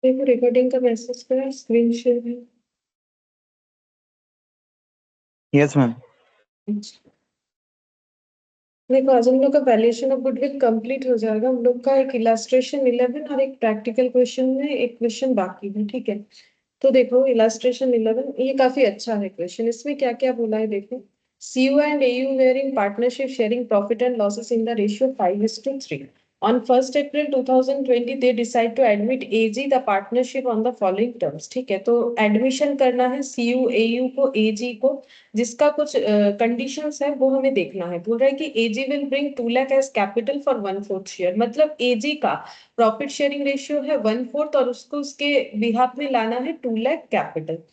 देखो रिकॉर्डिंग का मैसेज करा, स्क्रीन शेयर है। Yes ma'am. देखो आज हम लोग का वैल्यूएशन ऑफ गुडविल कंप्लीट हो जाएगा। हम लोग का एक इलास्ट्रेशन 11 और एक प्रैक्टिकल क्वेश्चन में एक क्वेश्चन बाकी है, ठीक है। तो देखो इलास्ट्रेशन 11 ये काफी अच्छा है क्वेश्चन। इसमें क्या क्या बोला है देखो। CU and AU were in partnership sharing profit and losses in the ratio 5:3. On 1st April 2020 they decide to admit AG the partnership on the following terms। ठीक है, तो एडमिशन करना है CU AU को AG को, जिसका कुछ conditions है वो हमें देखना है। बोल रहा है कि AG will bring 2 lakh as capital for 1/4 share, मतलब AG का प्रॉफिट शेयरिंग रेशियो है 1/4 और उसको उसके बिहाफ में लाना है 2 lakh capital.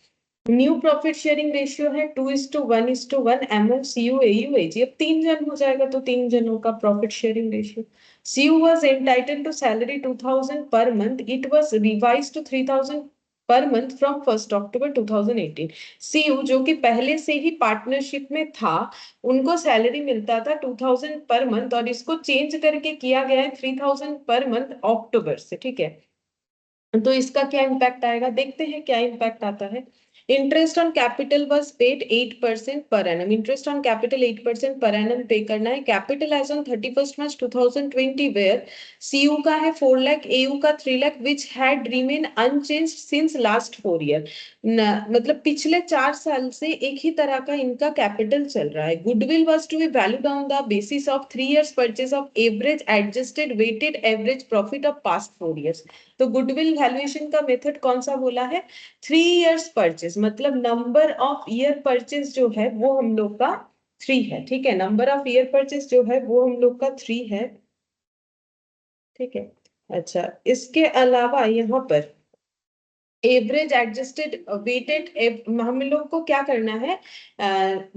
New profit sharing ratio है 2:1:1 एमओ CU AU AG। अब 3 जन हो जाएगा तो 3 जनों का profit sharing ratio. CU was entitled to salary 2000 per month, it was revised to 3000 per month from 1 October 2018। CU जो कि पहले से ही पार्टनरशिप में था, उनको सैलरी मिलता था 2000 पर मंथ और इसको चेंज करके किया गया है 3000 पर मंथ अक्टूबर से, ठीक है। तो इसका क्या इम्पैक्ट आएगा, देखते हैं क्या इम्पैक्ट आता है। Interest on capital was paid 8% per annum. Interest on capital 8% per annum पे करना है। Capital as on 31 March 2020 were CU का है 4 लाख, AU का 3 lakh which had remain unchange since last 4 year. मतलब पिछले 4 साल से एक ही तरह का इनका कैपिटल चल रहा है। Goodwill was to be valued on the basis of 3 years purchase of average adjusted weighted average profit of past 4 years. तो गुडविल वैल्यूएशन का मेथड कौन सा बोला है, 3 इयर्स परचेज, मतलब नंबर ऑफ ईयर परचेज जो है वो हम लोग का 3 है, ठीक है। नंबर ऑफ ईयर परचेज जो है वो हम लोग का 3 है, ठीक है। अच्छा, इसके अलावा यहाँ पर एवरेज एडजस्टेड वेटेड, हम लोग को क्या करना है,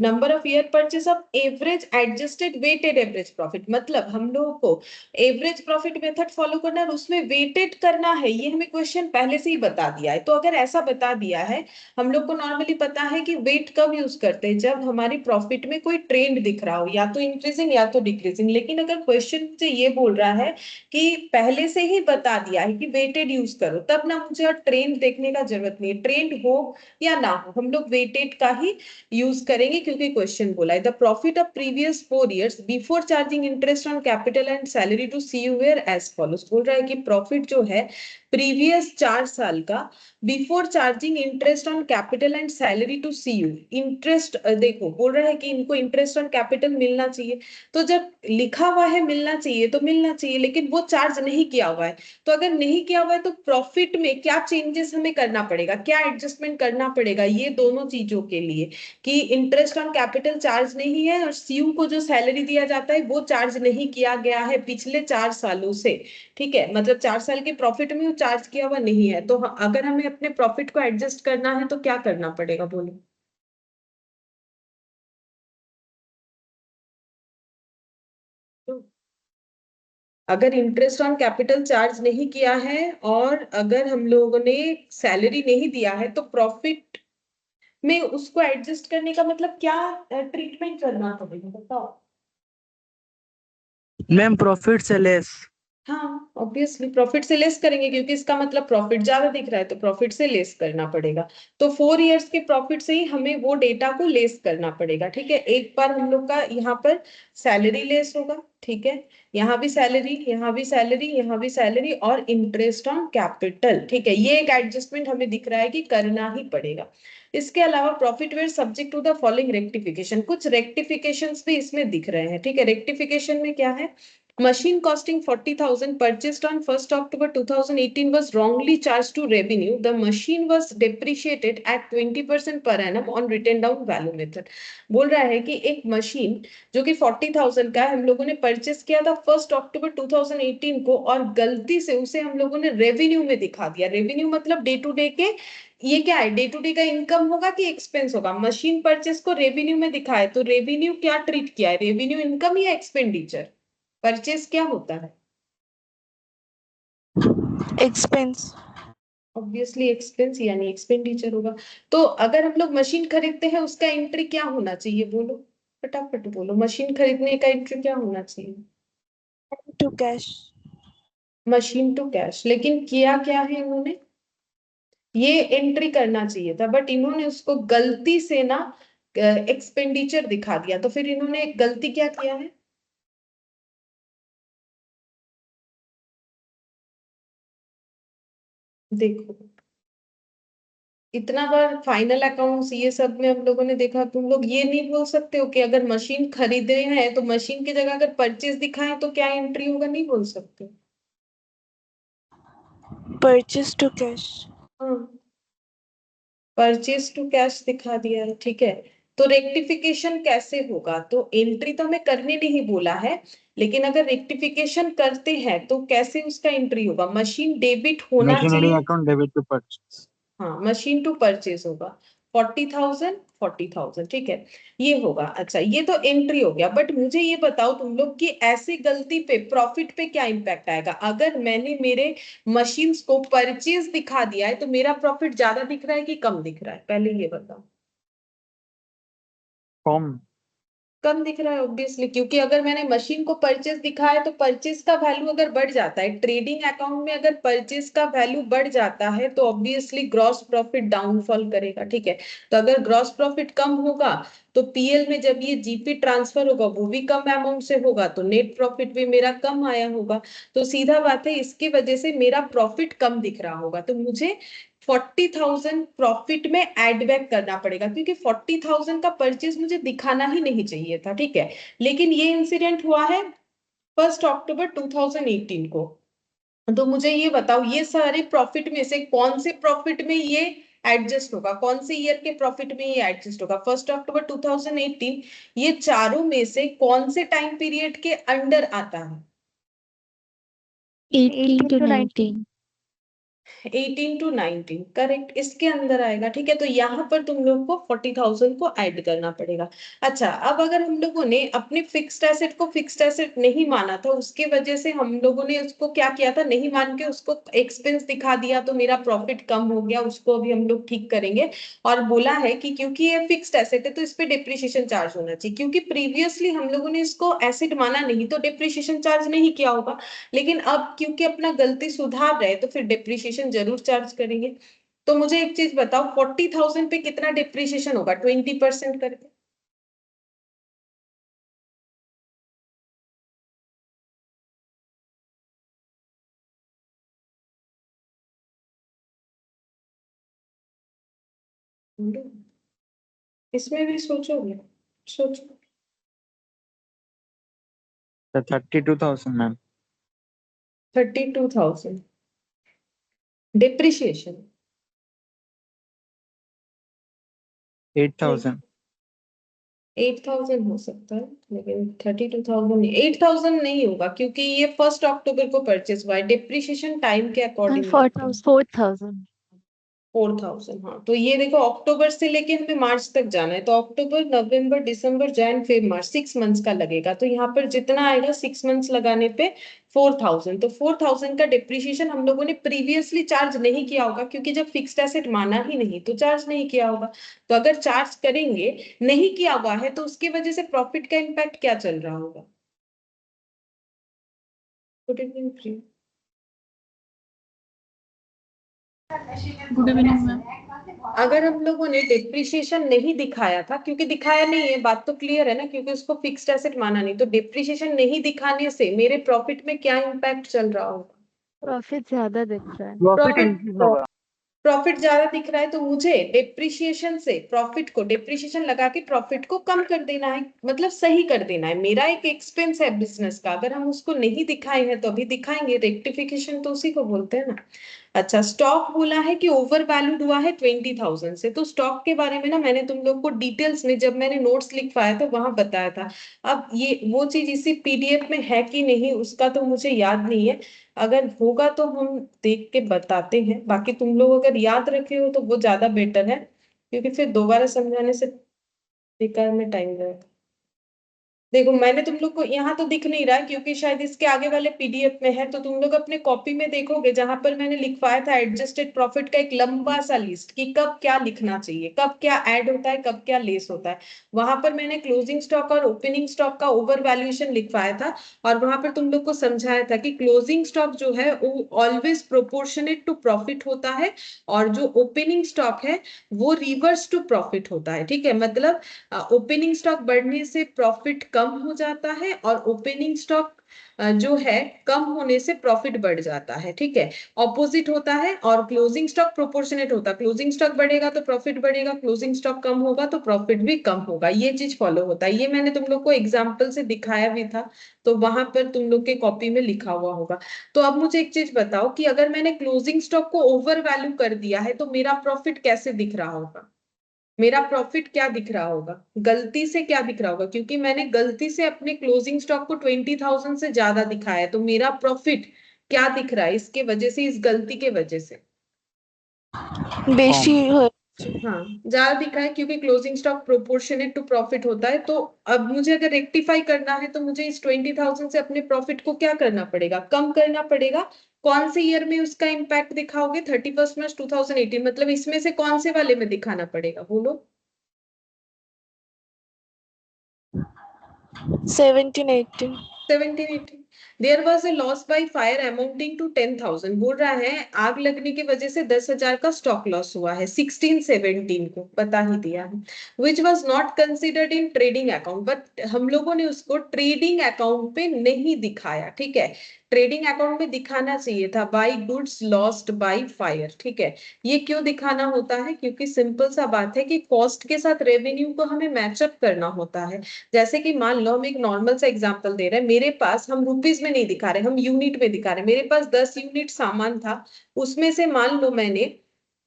number of year purchase of average adjusted weighted average profit, मतलब हम लोगों को एवरेज प्रॉफिट मेथड फॉलो करना है और उसमें वेटेड करना है। ये हमें क्वेश्चन पहले से ही बता दिया है। तो अगर ऐसा बता दिया है, हम लोग को नॉर्मली पता है कि वेट कब यूज करते हैं, जब हमारी प्रॉफिट में कोई ट्रेंड दिख रहा हो, या तो इंक्रीजिंग या तो डिक्रीजिंग। लेकिन अगर क्वेश्चन से ये बोल रहा है कि पहले से ही बता दिया है कि वेटेड यूज करो, तब ना मुझे और ट्रेंड देखने का जरूरत नहीं है। ट्रेंड हो या ना हो, हम लोग वेटेड का ही यूज करेंगे क्योंकि क्वेश्चन बोला है the profit of previous 4 years before charging interest on capital and salary to CU were as follows. बोल रहा है कि प्रॉफिट जो है प्रीवियस 4 साल का before charging interest on capital and salary to CU। Interest देखो बोल रहा है कि इनको इंटरेस्ट ऑन कैपिटल मिलना चाहिए, तो जब लिखा हुआ है मिलना चाहिए तो मिलना चाहिए, लेकिन वो चार्ज नहीं किया हुआ है। तो अगर नहीं किया हुआ है तो प्रॉफिट में क्या चेंजेस हमें करना पड़ेगा, क्या एडजस्टमेंट करना पड़ेगा, ये दोनों चीजों के लिए कि इंटरेस्ट ऑन कैपिटल चार्ज नहीं है और CU को जो सैलरी दिया जाता है वो चार्ज नहीं किया गया है पिछले 4 सालों से, ठीक है। मतलब 4 साल के प्रॉफिट में वो चार्ज किया हुआ नहीं है। तो अगर हमें अपने प्रॉफिट को एडजस्ट करना है तो क्या करना पड़ेगा बोलो। तो अगर इंटरेस्ट ऑन कैपिटल चार्ज नहीं किया है और अगर हम लोगों ने सैलरी नहीं दिया है, तो प्रॉफिट में उसको एडजस्ट करने का मतलब क्या ट्रीटमेंट करना पड़ेगा बताओ। मैम प्रॉफिट से लेस। हाँ ऑब्वियसली प्रॉफिट से लेस करेंगे क्योंकि इसका मतलब प्रॉफिट ज्यादा दिख रहा है, तो प्रॉफिट से लेस करना पड़ेगा। तो 4 इयर्स के प्रॉफिट से ही हमें वो डेटा को लेस करना पड़ेगा, ठीक है। एक बार हम लोग का यहाँ पर सैलरी लेस होगा, ठीक है। यहाँ भी सैलरी, यहाँ भी सैलरी, यहाँ भी सैलरी और इंटरेस्ट ऑन कैपिटल, ठीक है। ये एक एडजस्टमेंट हमें दिख रहा है कि करना ही पड़ेगा। इसके अलावा profit were subject to the following rectification, कुछ रेक्टिफिकेशंस भी इसमें दिख रहे हैं, ठीक है। रेक्टिफिकेशन में क्या है, machine costing 40,000 purchased on 1st October 2018 was wrongly charged to revenue. The machine was depreciated at 20% per annum on written down value method। बोल रहा है कि एक मशीन जो कि 40,000 का है, हम लोगों ने परचेस किया था 1 अक्टूबर 2018 को और गलती से उसे हम लोगों ने रेवेन्यू में दिखा दिया। रेवेन्यू मतलब डे टू डे के, ये क्या है, डे टू डे का इनकम होगा कि एक्सपेंस होगा। मशीन परचेस को रेवेन्यू में दिखाए तो रेवेन्यू क्या ट्रीट किया है, रेवेन्यू इनकम या एक्सपेंडिचर, परचेस क्या होता है, एक्सपेंस। ऑब्वियसली एक्सपेंस यानी एक्सपेंडिचर होगा। तो अगर हम लोग मशीन खरीदते हैं उसका एंट्री क्या होना चाहिए बोलो, फटाफट बोलो, मशीन खरीदने का एंट्री क्या होना चाहिए, to cash. Machine to cash. लेकिन किया क्या है इन्होंने, ये एंट्री करना चाहिए था, बट इन्होंने उसको गलती से ना एक्सपेंडिचर दिखा दिया। तो फिर इन्होंने एक गलती क्या किया है, देखो इतना बार फाइनल अकाउंट्स ये सब में हम लोगों ने देखा, तुम लोग ये नहीं बोल सकते हो कि अगर मशीन खरीदे हैं तो मशीन की जगह अगर परचेज दिखाए तो क्या एंट्री होगा, नहीं बोल सकते। Purchase to cash. हाँ, परचेज टू कैश दिखा दिया है, ठीक है। तो रेक्टिफिकेशन कैसे होगा, तो एंट्री तो हमें करने नहीं बोला है, लेकिन अगर रेक्टिफिकेशन करते हैं तो कैसे उसका एंट्री होगा, मशीन डेबिट होना Machinery चाहिए। account debit to purchase. हाँ, मशीन टू परचेज होगा 40,000 ठीक है, ये होगा। अच्छा, ये तो एंट्री हो गया, बट मुझे ये बताओ तुम लोग कि ऐसे गलती पे प्रॉफिट पे क्या इम्पैक्ट आएगा। अगर मैंने मेरे मशीन्स को परचेज दिखा दिया है तो मेरा प्रॉफिट ज्यादा दिख रहा है कि कम दिख रहा है, पहले ये बताओ। Form. कम दिख रहा है ऑब्वियसली, क्योंकि अगर मैंने मशीन को परचेज दिखा है तो परचेज का वैल्यू अगर बढ़ जाता है, ट्रेडिंग अकाउंट में अगर परचेज का वैल्यू बढ़ जाता है तो ऑब्वियसली ग्रॉस प्रॉफिट डाउनफॉल करेगा, ठीक है। तो अगर ग्रॉस प्रॉफिट कम होगा तो पीएल में जब ये जीपी ट्रांसफर होगा वो भी कम अमाउंट से होगा, तो नेट प्रॉफिट भी मेरा कम आया होगा। तो सीधा बात है, इसकी वजह से मेरा प्रॉफिट कम दिख रहा होगा, तो मुझे 40,000 प्रॉफिट में एड बैक करना पड़ेगा, क्योंकि 40,000 का परचेज मुझे दिखाना ही नहीं चाहिए था, ठीक है। लेकिन ये इंसिडेंट हुआ है 1 अक्टूबर 2018 को। तो मुझे ये बताओ, ये सारे प्रॉफिट में से कौन से प्रॉफिट में ये एडजस्ट होगा, कौन से ईयर के प्रॉफिट में ये एडजस्ट होगा, 1 अक्टूबर 2018, ये चारों में से कौन से टाइम पीरियड के अंडर आता है। 18 to 19। 18 to 19 करेक्ट, इसके अंदर आएगा, ठीक है। तो यहाँ पर तुम लोग को 40,000 को ऐड करना पड़ेगा। अच्छा, अब अगर हम लोगों ने अपने फिक्स्ड एसेट को फिक्स्ड एसेट नहीं माना था, उसके वजह से हम लोगों ने उसको क्या किया था, नहीं मान के उसको एक्सपेंस दिखा दिया, तो मेरा प्रॉफिट कम हो गया, उसको अभी हम लोग ठीक करेंगे। और बोला है कि क्योंकि ये फिक्स्ड एसेट है तो इस पे डिप्रिशिएशन चार्ज होना चाहिए, क्योंकि प्रीवियसली हम लोगों ने इसको एसेट माना नहीं तो डिप्रिशिएशन चार्ज नहीं किया होगा। लेकिन अब क्योंकि अपना गलती सुधार रहे तो फिर डिप्रिशिएशन जरूर चार्ज करेंगे। तो मुझे एक चीज बताओ, 40,000 पे कितना डिप्रिशिएशन होगा 20% करके। बोलो। इसमें भी सोचोगे, सोचो। The 32,000, ma'am. 32,000 डिप्रिशिएशन। 8,000. 8,000 हो सकता है, लेकिन 32,000 नहीं, 8,000 नहीं होगा, क्योंकि ये 1 अक्टूबर को परचेज हुआ है, डिप्रिशिएशन टाइम के अकॉर्डिंग होता है। 4,000। 4,000, हाँ। तो ये देखो, अक्टूबर से लेके हमें मार्च तक जाना है, तो अक्टूबर नवंबर दिसंबर जैन फेब मार्च 6 मंथ्स का लगेगा, तो यहाँ पर जितना आएगा 6 मंथ्स लगाने पे 4,000। तो 4,000 का डिप्रिशिएशन हम लोगों ने प्रीवियसली चार्ज नहीं किया होगा, क्योंकि जब फिक्स्ड एसेट माना ही नहीं तो चार्ज नहीं किया होगा। तो अगर चार्ज करेंगे, नहीं किया हुआ है, तो उसकी वजह से प्रॉफिट का इम्पैक्ट क्या चल रहा होगा। Good evening. Good evening ma'am. अगर हम लोगों ने डिप्रिशिएशन नहीं दिखाया था, क्योंकि दिखाया नहीं है, बात तो क्लियर है ना, क्योंकि उसको फिक्स्ड एसेट माना नहीं, तो डिप्रिशिएशन नहीं दिखाने से मेरे प्रॉफिट में क्या इम्पैक्ट चल रहा होगा। प्रॉफिट ज्यादा दिख रहा है। Profit प्रॉफिट, increase होगा. प्रॉफिट ज्यादा दिख रहा है, तो मुझे डिप्रिशिएशन से प्रॉफिट को, डिप्रिशिएशन लगा के प्रॉफिट को कम कर देना है, मतलब सही कर देना है। मेरा एक एक्सपेंस है बिजनेस का, अगर हम उसको नहीं दिखाए हैं तो अभी दिखाएंगे, रेक्टिफिकेशन तो उसी को बोलते हैं ना। अच्छा, स्टॉक बोला है कि ओवर वैल्यूड हुआ है 20,000 से, तो स्टॉक के बारे में ना मैंने तुम लोग को डिटेल्स में जब मैंने नोट्स लिखवाया था वहां बताया था। अब ये वो चीज इसी पीडीएफ में है कि नहीं उसका तो मुझे याद नहीं है, अगर होगा तो हम देख के बताते हैं, बाकी तुम लोग अगर याद रखे हो तो वो ज्यादा बेटर है, क्योंकि फिर दोबारा समझाने से बेकार में टाइम जाएगा। देखो मैंने तुम लोग को यहाँ तो दिख नहीं रहा है क्योंकि शायद इसके आगे वाले पीडीएफ में है, तो तुम लोग अपने कॉपी में देखोगे जहां पर मैंने लिखवाया था एडजस्टेड प्रॉफिट का एक लंबा सा लिस्ट कि कब क्या लिखना चाहिए, कब क्या ऐड होता है, कब क्या लेस होता है। वहां पर मैंने क्लोजिंग स्टॉक और ओपनिंग स्टॉक का ओवर वैल्यूएशन लिखवाया था, और वहां पर तुम लोग को समझाया था कि क्लोजिंग स्टॉक जो है वो ऑलवेज प्रोपोर्शनेट टू प्रॉफिट होता है, और जो ओपनिंग स्टॉक है वो रिवर्स टू प्रॉफिट होता है। ठीक है, मतलब ओपनिंग स्टॉक बढ़ने से प्रॉफिट कम हो जाता है, और ओपनिंग स्टॉक जो है कम होने से प्रॉफिट बढ़ जाता है। ठीक है, ऑपोजिट होता है, और क्लोजिंग स्टॉक प्रोपोर्शनेट होता है, क्लोजिंग स्टॉक बढ़ेगा तो प्रॉफिट बढ़ेगा, क्लोजिंग स्टॉक कम होगा तो प्रॉफिट भी कम होगा, ये चीज फॉलो होता है। ये मैंने तुम लोग को एग्जाम्पल से दिखाया भी था, तो वहां पर तुम लोग के कॉपी में लिखा हुआ होगा। तो अब मुझे एक चीज बताओ कि अगर मैंने क्लोजिंग स्टॉक को ओवर वैल्यू कर दिया है तो मेरा प्रॉफिट कैसे दिख रहा होगा, मेरा प्रॉफिट क्या दिख रहा होगा, गलती से क्या दिख रहा होगा, क्योंकि मैंने गलती से अपने क्लोजिंग स्टॉक को 20,000 से ज्यादा दिखाया है, तो मेरा प्रॉफिट क्या दिख रहा है इसके वजह से, इस गलती के वजह से। बेशी कम। हो हाँ, ज्यादा दिखा है क्योंकि closing stock proportionate to profit होता है। तो अब मुझे अगर रेक्टिफाई करना है तो मुझे इस 20,000 से अपने प्रॉफिट को क्या करना पड़ेगा, कम करना पड़ेगा। कौन से ईयर में उसका इम्पैक्ट दिखाओगे, 31 मार्च 2018, मतलब इसमें से कौन से वाले में दिखाना पड़ेगा, बोलो। 17, 18. 17, 18। There was a loss by fire amounting to 10,000, बोल रहा है आग लगने की वजह से 10,000 का स्टॉक लॉस हुआ है 16, 17 को बता ही दिया है। Which was not considered in trading account, but हम लोगों ने उसको ट्रेडिंग अकाउंट पे नहीं दिखाया। ठीक है, ट्रेडिंग अकाउंट में दिखाना चाहिए था by goods lost by fire. ठीक है, ये क्यों दिखाना होता है, क्योंकि सिंपल सा बात है कि कॉस्ट के साथ रेवेन्यू को हमें मैचअप करना होता है। जैसे कि मान लो हम एक नॉर्मल सा एग्जांपल दे रहे हैं, मेरे पास, हम रुपीज में नहीं दिखा रहे, हम यूनिट में दिखा रहे हैं, मेरे पास 10 यूनिट सामान था, उसमें से मान लो मैंने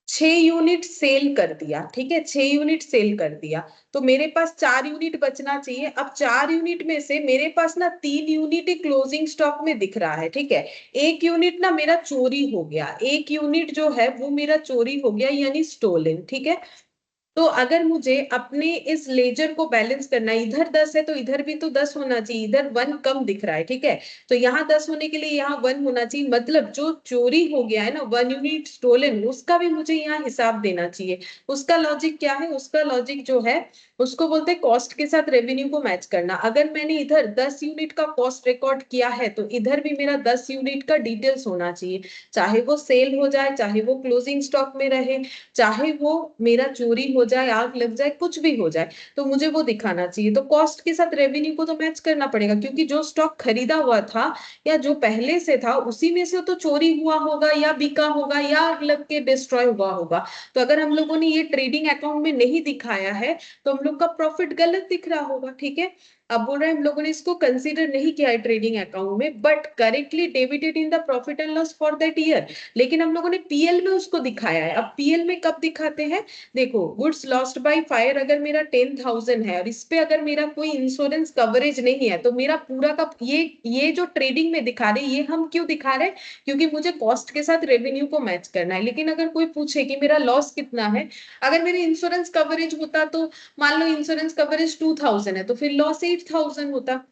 6 यूनिट सेल कर दिया। ठीक है, 6 यूनिट सेल कर दिया, तो मेरे पास 4 यूनिट बचना चाहिए। अब 4 यूनिट में से मेरे पास ना 3 यूनिट ही क्लोजिंग स्टॉक में दिख रहा है। ठीक है, एक यूनिट ना मेरा चोरी हो गया, एक यूनिट जो है वो मेरा चोरी हो गया, यानी स्टोलन। ठीक है, तो अगर मुझे अपने इस लेजर को बैलेंस करना है, इधर 10 है तो इधर भी तो 10 होना चाहिए, इधर 1 कम दिख रहा है। ठीक है, तो यहाँ 10 होने के लिए यहाँ 1 होना चाहिए, मतलब जो चोरी हो गया है ना, 1 यूनिट स्टोलन, उसका भी मुझे यहाँ हिसाब देना चाहिए। उसका लॉजिक क्या है, उसका लॉजिक जो है उसको बोलते हैं कॉस्ट के साथ रेवेन्यू को मैच करना। अगर मैंने इधर 10 यूनिट का कॉस्ट रिकॉर्ड किया है तो इधर भी मेरा 10 यूनिट का डिटेल्स होना चाहिए, चाहे वो सेल हो जाए, चाहे वो क्लोजिंग स्टॉक में रहे, चाहे वो मेरा चोरी हो जाए, आग लग जाए, कुछ भी हो जाए, तो मुझे वो दिखाना चाहिए। तो कॉस्ट के साथ रेवेन्यू को तो मैच करना पड़ेगा, क्योंकि जो स्टॉक खरीदा हुआ था या जो पहले से था उसी में से तो चोरी हुआ होगा या बिका होगा या आग लग के डिस्ट्रॉय हुआ होगा। तो अगर हम लोगों ने ये ट्रेडिंग अकाउंट में नहीं दिखाया है तो हम लोग का प्रॉफिट गलत दिख रहा होगा। ठीक है, अब बोल रहे हैं हम लोगों ने इसको कंसीडर नहीं किया है ट्रेडिंग अकाउंट में, but correctly debited in the profit and loss for that year, लेकिन हम लोगों ने पीएल में उसको दिखाया है। अब पीएल में कब दिखाते हैं, देखो गुड्स लॉस्ट बाय फायर अगर मेरा 10,000 है और इस पे अगर मेरा कोई इंश्योरेंस कवरेज नहीं है तो मेरा पूरा का ये जो ट्रेडिंग में दिखा रहे ये हम क्यों दिखा रहे हैं, क्योंकि मुझे कॉस्ट के साथ रेवेन्यू को मैच करना है। लेकिन अगर कोई पूछे कि मेरा लॉस कितना है, अगर मेरे इंश्योरेंस कवरेज होता तो मान लो इंश्योरेंस कवरेज 2,000 है तो फिर लॉस 8,000 होता।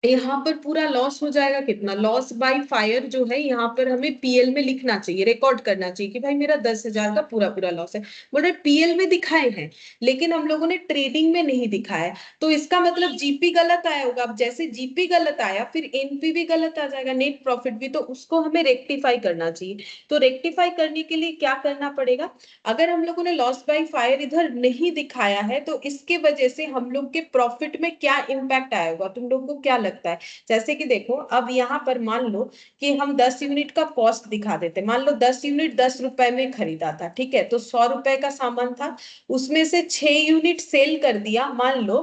यहाँ पर पूरा लॉस हो जाएगा कितना, लॉस बाय फायर जो है यहाँ पर हमें पीएल में लिखना चाहिए, रिकॉर्ड करना चाहिए कि भाई मेरा 10,000 का पूरा पूरा लॉस है। बोले पीएल में दिखाए हैं लेकिन हम लोगों ने ट्रेडिंग में नहीं दिखाया, तो इसका मतलब जीपी गलत आया होगा। अब जैसे जीपी गलत आया फिर एनपी भी गलत आ जाएगा, नेट प्रॉफिट भी, तो उसको हमें रेक्टिफाई करना चाहिए। तो रेक्टिफाई करने के लिए क्या करना पड़ेगा, अगर हम लोगों ने लॉस बाय फायर इधर नहीं दिखाया है तो इसके वजह से हम लोग के प्रॉफिट में क्या इंपैक्ट आया होगा, तुम लोग को क्या लगता है। जैसे कि देखो अब यहाँ पर मान लो कि हम 10 यूनिट का कॉस्ट दिखा देते, मान लो 10 यूनिट 10 रुपए में खरीदा था। ठीक है, तो 100 रुपए का सामान था, उसमें से 6 यूनिट सेल कर दिया, मान लो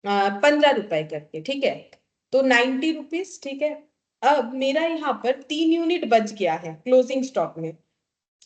15 रुपए करके। ठीक है, तो 90 रुपीज। ठीक है, अब मेरा यहाँ पर 3 यूनिट बच गया है क्लोजिंग स्टॉक में,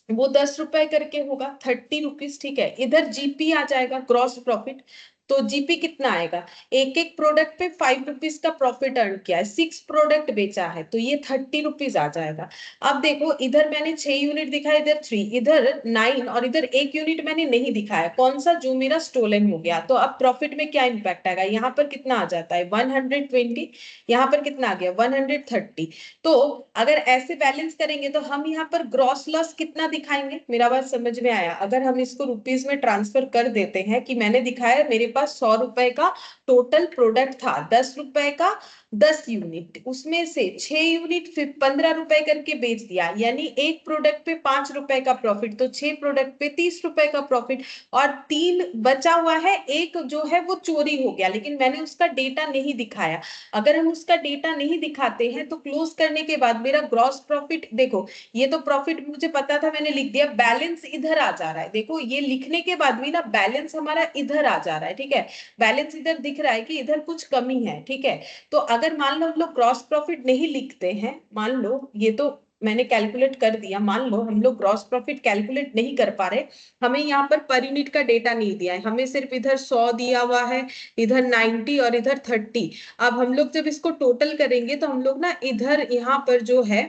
वो 10 रुपए करके होगा 30 रुपीज। ठीक है, इधर जीपी आ जाएगा, ग्रॉस प्रॉफिट, तो जीपी कितना आएगा, एक एक प्रोडक्ट पे 5 रुपीज का प्रॉफिट अर्न किया है, 6 प्रोडक्ट बेचा है, तो ये 30 रुपीज आ जाएगा। अब देखो इधर मैंने 6 यूनिट दिखाया, इधर 3, इधर 9 और इधर 1 यूनिट मैंने नहीं दिखाया, कौन सा, जो मेरा स्टोलन हो गया। तो अब प्रॉफिट में क्या इंपैक्ट आएगा, यहाँ पर कितना आ जाता है 120, यहाँ पर कितना आ गया 130। तो अगर ऐसे बैलेंस करेंगे तो हम यहाँ पर ग्रॉस लॉस कितना दिखाएंगे, मेरा बात समझ में आया। अगर हम इसको रुपीज में ट्रांसफर कर देते हैं कि मैंने दिखाया मेरे पास 100 रुपए का टोटल प्रोडक्ट था, 10 रुपए का 10 यूनिट, उसमें से 6 यूनिट फिर 15 रुपए करके बेच दिया, यानी एक प्रोडक्ट पे 5 रुपए का प्रॉफिट, तो 6 प्रोडक्ट पे 30 रुपए का प्रॉफिट, और 3 बचा हुआ है, एक जो है वो चोरी हो गया, लेकिन मैंने उसका डेटा नहीं दिखाया। अगर हम उसका डेटा नहीं दिखाते हैं तो क्लोज करने के बाद मेरा ग्रॉस प्रॉफिट, देखो ये तो प्रॉफिट मुझे पता था, मैंने लिख दिया, बैलेंस इधर आ जा रहा है, देखो ये लिखने के बाद भी ना बैलेंस हमारा इधर आ जा रहा है, ठीक है, बैलेंस इधर दिख रहा है कि इधर कुछ कमी है, ठीक है। तो अगर मान लो हम लोग ग्रॉस प्रॉफिट नहीं लिखते हैं, मान लो ये तो मैंने कैलकुलेट कर दिया, मान लो हम लोग ग्रॉस प्रॉफिट कैलकुलेट नहीं कर पा रहे, हमें यहाँ पर यूनिट का डेटा नहीं दिया है, हमें सिर्फ इधर 100 दिया हुआ है, इधर 90 और इधर 30। अब हम लोग जब इसको टोटल करेंगे तो हम लोग ना इधर यहाँ पर जो है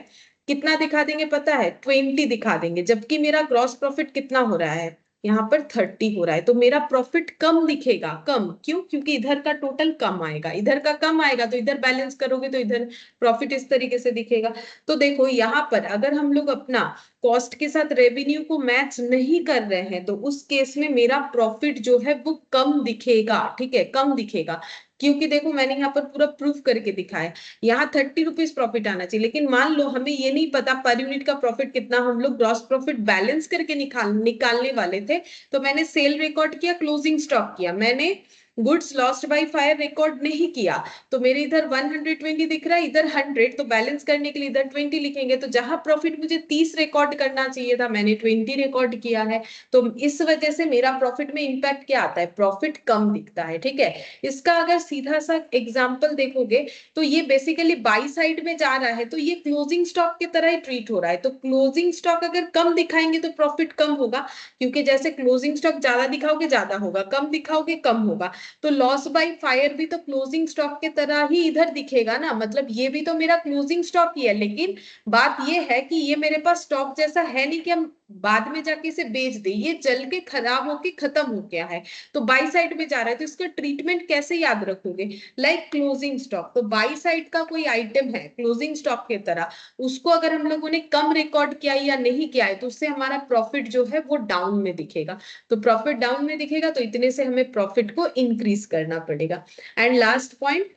कितना दिखा देंगे पता है, 20 दिखा देंगे, जबकि मेरा ग्रॉस प्रॉफिट कितना हो रहा है, यहाँ पर 30 हो रहा है, तो मेरा प्रॉफिट कम दिखेगा, कम क्यों, क्योंकि इधर का टोटल कम आएगा, इधर का कम आएगा तो इधर बैलेंस करोगे तो इधर प्रॉफिट इस तरीके से दिखेगा। तो देखो यहाँ पर अगर हम लोग अपना कॉस्ट के साथ रेवेन्यू को मैच नहीं कर रहे हैं तो उस केस में मेरा प्रॉफिट जो है वो कम दिखेगा, ठीक है, कम दिखेगा, क्योंकि देखो मैंने यहाँ पर पूरा प्रूफ करके दिखाया, यहाँ 30 रुपीज प्रॉफिट आना चाहिए, लेकिन मान लो हमें ये नहीं पता पर यूनिट का प्रॉफिट कितना, हम लोग ग्रॉस प्रॉफिट बैलेंस करके निकालने वाले थे, तो मैंने सेल रिकॉर्ड किया, क्लोजिंग स्टॉक किया, मैंने goods lost by fire record नहीं किया, तो मेरे इधर 120 दिख रहा है, इधर 100, तो बैलेंस करने के लिए इधर 20 लिखेंगे, तो जहां प्रॉफिट मुझे 30 रिकॉर्ड करना चाहिए था मैंने 20 रिकॉर्ड किया है, तो इस वजह से मेरा प्रॉफिट में इंपैक्ट क्या आता है, प्रॉफिट कम दिखता है, ठीक है। इसका अगर सीधा सा एग्जांपल देखोगे तो ये बेसिकली बाई साइड में जा रहा है, तो ये क्लोजिंग स्टॉक की तरह ही ट्रीट हो रहा है, तो क्लोजिंग स्टॉक अगर कम दिखाएंगे तो प्रॉफिट कम होगा, क्योंकि जैसे क्लोजिंग स्टॉक ज्यादा दिखाओगे ज्यादा होगा, कम दिखाओगे कम होगा, तो लॉस बाय फायर भी तो क्लोजिंग स्टॉक के तरह ही इधर दिखेगा ना, मतलब ये भी तो मेरा क्लोजिंग स्टॉक ही है, लेकिन बात ये है कि ये मेरे पास स्टॉक जैसा है नहीं कि हम बाद में जाके इसे बेच दे, ये जल के खराब होके खत्म हो गया है, तो बाई साइड में जा रहा है, तो इसका ट्रीटमेंट कैसे याद रखोगे, लाइक क्लोजिंग स्टॉक, तो बाई साइड का कोई आइटम है क्लोजिंग स्टॉक के तरह, उसको अगर हम लोगों ने कम रिकॉर्ड किया या नहीं किया है तो उससे हमारा प्रॉफिट जो है वो डाउन में दिखेगा, तो प्रॉफिट डाउन में दिखेगा तो इतने से हमें प्रॉफिट को इंक्रीज करना पड़ेगा। एंड लास्ट पॉइंट,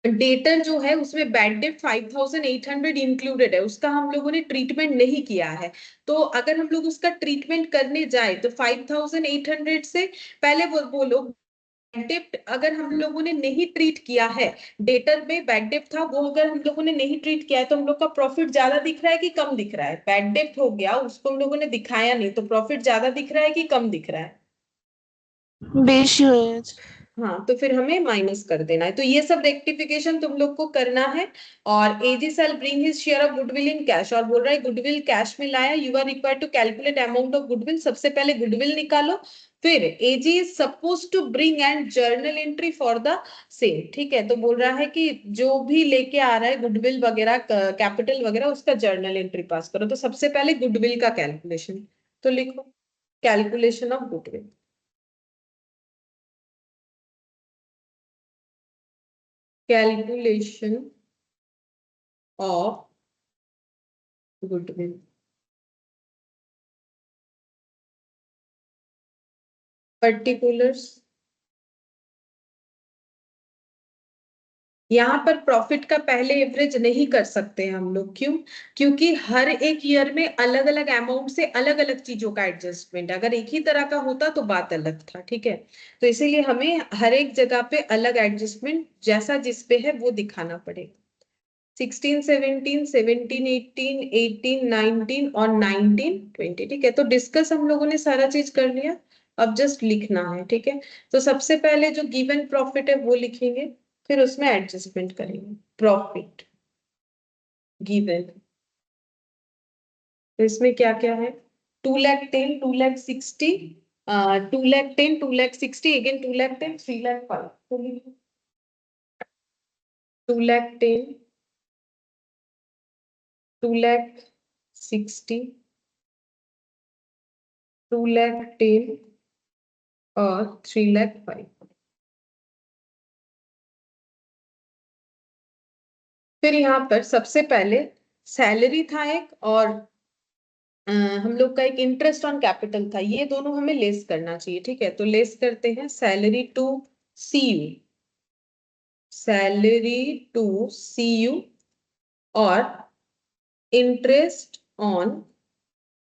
डेटर जो है उसमें बैड डेट 5800 इंक्लूडेड है, उसका हम लोगों ने ट्रीटमेंट नहीं किया है, तो अगर हम लोग उसका ट्रीटमेंट करने जाए तो 5800 से पहले वो लोग बैड डेट अगर हम लोगों ने नहीं ट्रीट किया है, डेटर में बैड डेट था वो अगर हम लोगों ने नहीं ट्रीट किया है तो हम लोग का प्रॉफिट ज्यादा दिख रहा है कि कम दिख रहा है, बैड डेट हो गया उसको हम लोगों ने दिखाया नहीं तो प्रॉफिट ज्यादा दिख रहा है कि कम दिख रहा है, बेशी हुई है। हाँ, तो फिर हमें माइनस कर देना है, तो ये सब रेक्टिफिकेशन तुम लोग को करना है। और AG shall bring his share of goodwill in cash, और बोल रहा है गुडविल कैश में लाया, you are required to calculate amount of goodwill, सबसे पहले गुडविल निकालो, फिर AG is suppose to bring and journal entry for the same, ठीक है, तो बोल रहा है कि जो भी लेके आ रहा है गुडविल वगैरह कैपिटल वगैरह उसका जर्नल एंट्री पास करो, तो सबसे पहले गुडविल का कैलकुलेशन, तो लिखो calculation of goodwill, calculation of goodwill, particulars, यहाँ पर प्रॉफिट का पहले एवरेज नहीं कर सकते हम लोग, क्यों, क्योंकि हर एक ईयर में अलग अलग अमाउंट से अलग अलग चीजों का एडजस्टमेंट, अगर एक ही तरह का होता तो बात अलग था, ठीक है, तो इसीलिए हमें हर एक जगह पे अलग एडजस्टमेंट जैसा जिसपे है वो दिखाना पड़ेगा। 16 17 17 18 18 19 और 19 20, ठीक है, तो डिस्कस हम लोगों ने सारा चीज कर लिया, अब जस्ट लिखना है, ठीक है, तो सबसे पहले जो गिवन प्रॉफिट है वो लिखेंगे, फिर उसमें एडजस्टमेंट करेंगे, प्रॉफिट गिवन, तो इसमें क्या क्या है, 2 लाख 10, 2 लाख 60, 2,10,000, 2,60,000, again 2,10,000, 3,05,000, 2,10,000, 2,60,000, 2,10,000 और 3,05,000। फिर यहाँ पर सबसे पहले सैलरी था एक, और हम लोग का एक इंटरेस्ट ऑन कैपिटल था, ये दोनों हमें लेस करना चाहिए। ठीक है, तो लेस करते हैं salary to CU, salary to CU और इंटरेस्ट ऑन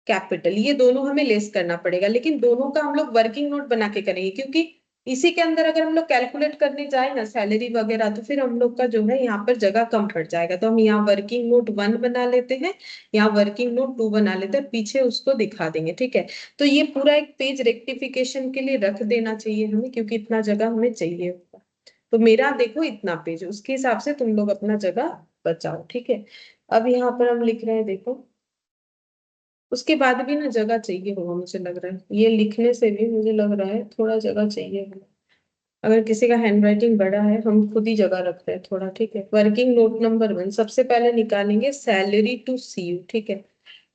कैपिटल, ये दोनों हमें लेस करना पड़ेगा। लेकिन दोनों का हम लोग वर्किंग नोट बना के करेंगे, क्योंकि इसी के अंदर अगर हम लोग कैलकुलेट करने जाए ना सैलरी वगैरह, तो फिर हम लोग का जो है यहाँ पर जगह कम पड़ जाएगा। तो हम यहाँ वर्किंग नोट 1 बना लेते हैं, यहाँ वर्किंग नोट 2 बना लेते हैं, पीछे उसको दिखा देंगे। ठीक है, तो ये पूरा एक पेज रेक्टिफिकेशन के लिए रख देना चाहिए हमें, क्योंकि इतना जगह हमें चाहिए होगा। तो मेरा देखो इतना पेज, उसके हिसाब से तुम लोग अपना जगह बचाओ। ठीक है, अब यहाँ पर हम लिख रहे हैं, देखो उसके बाद भी ना जगह चाहिए होगा, मुझे लग रहा है ये लिखने से भी मुझे लग रहा है थोड़ा जगह चाहिए होगा। अगर किसी का हैंडराइटिंग बड़ा है, हम खुद ही जगह रखते हैं थोड़ा। ठीक है, वर्किंग नोट नंबर 1 सबसे पहले निकालेंगे सैलरी टू CU। ठीक है,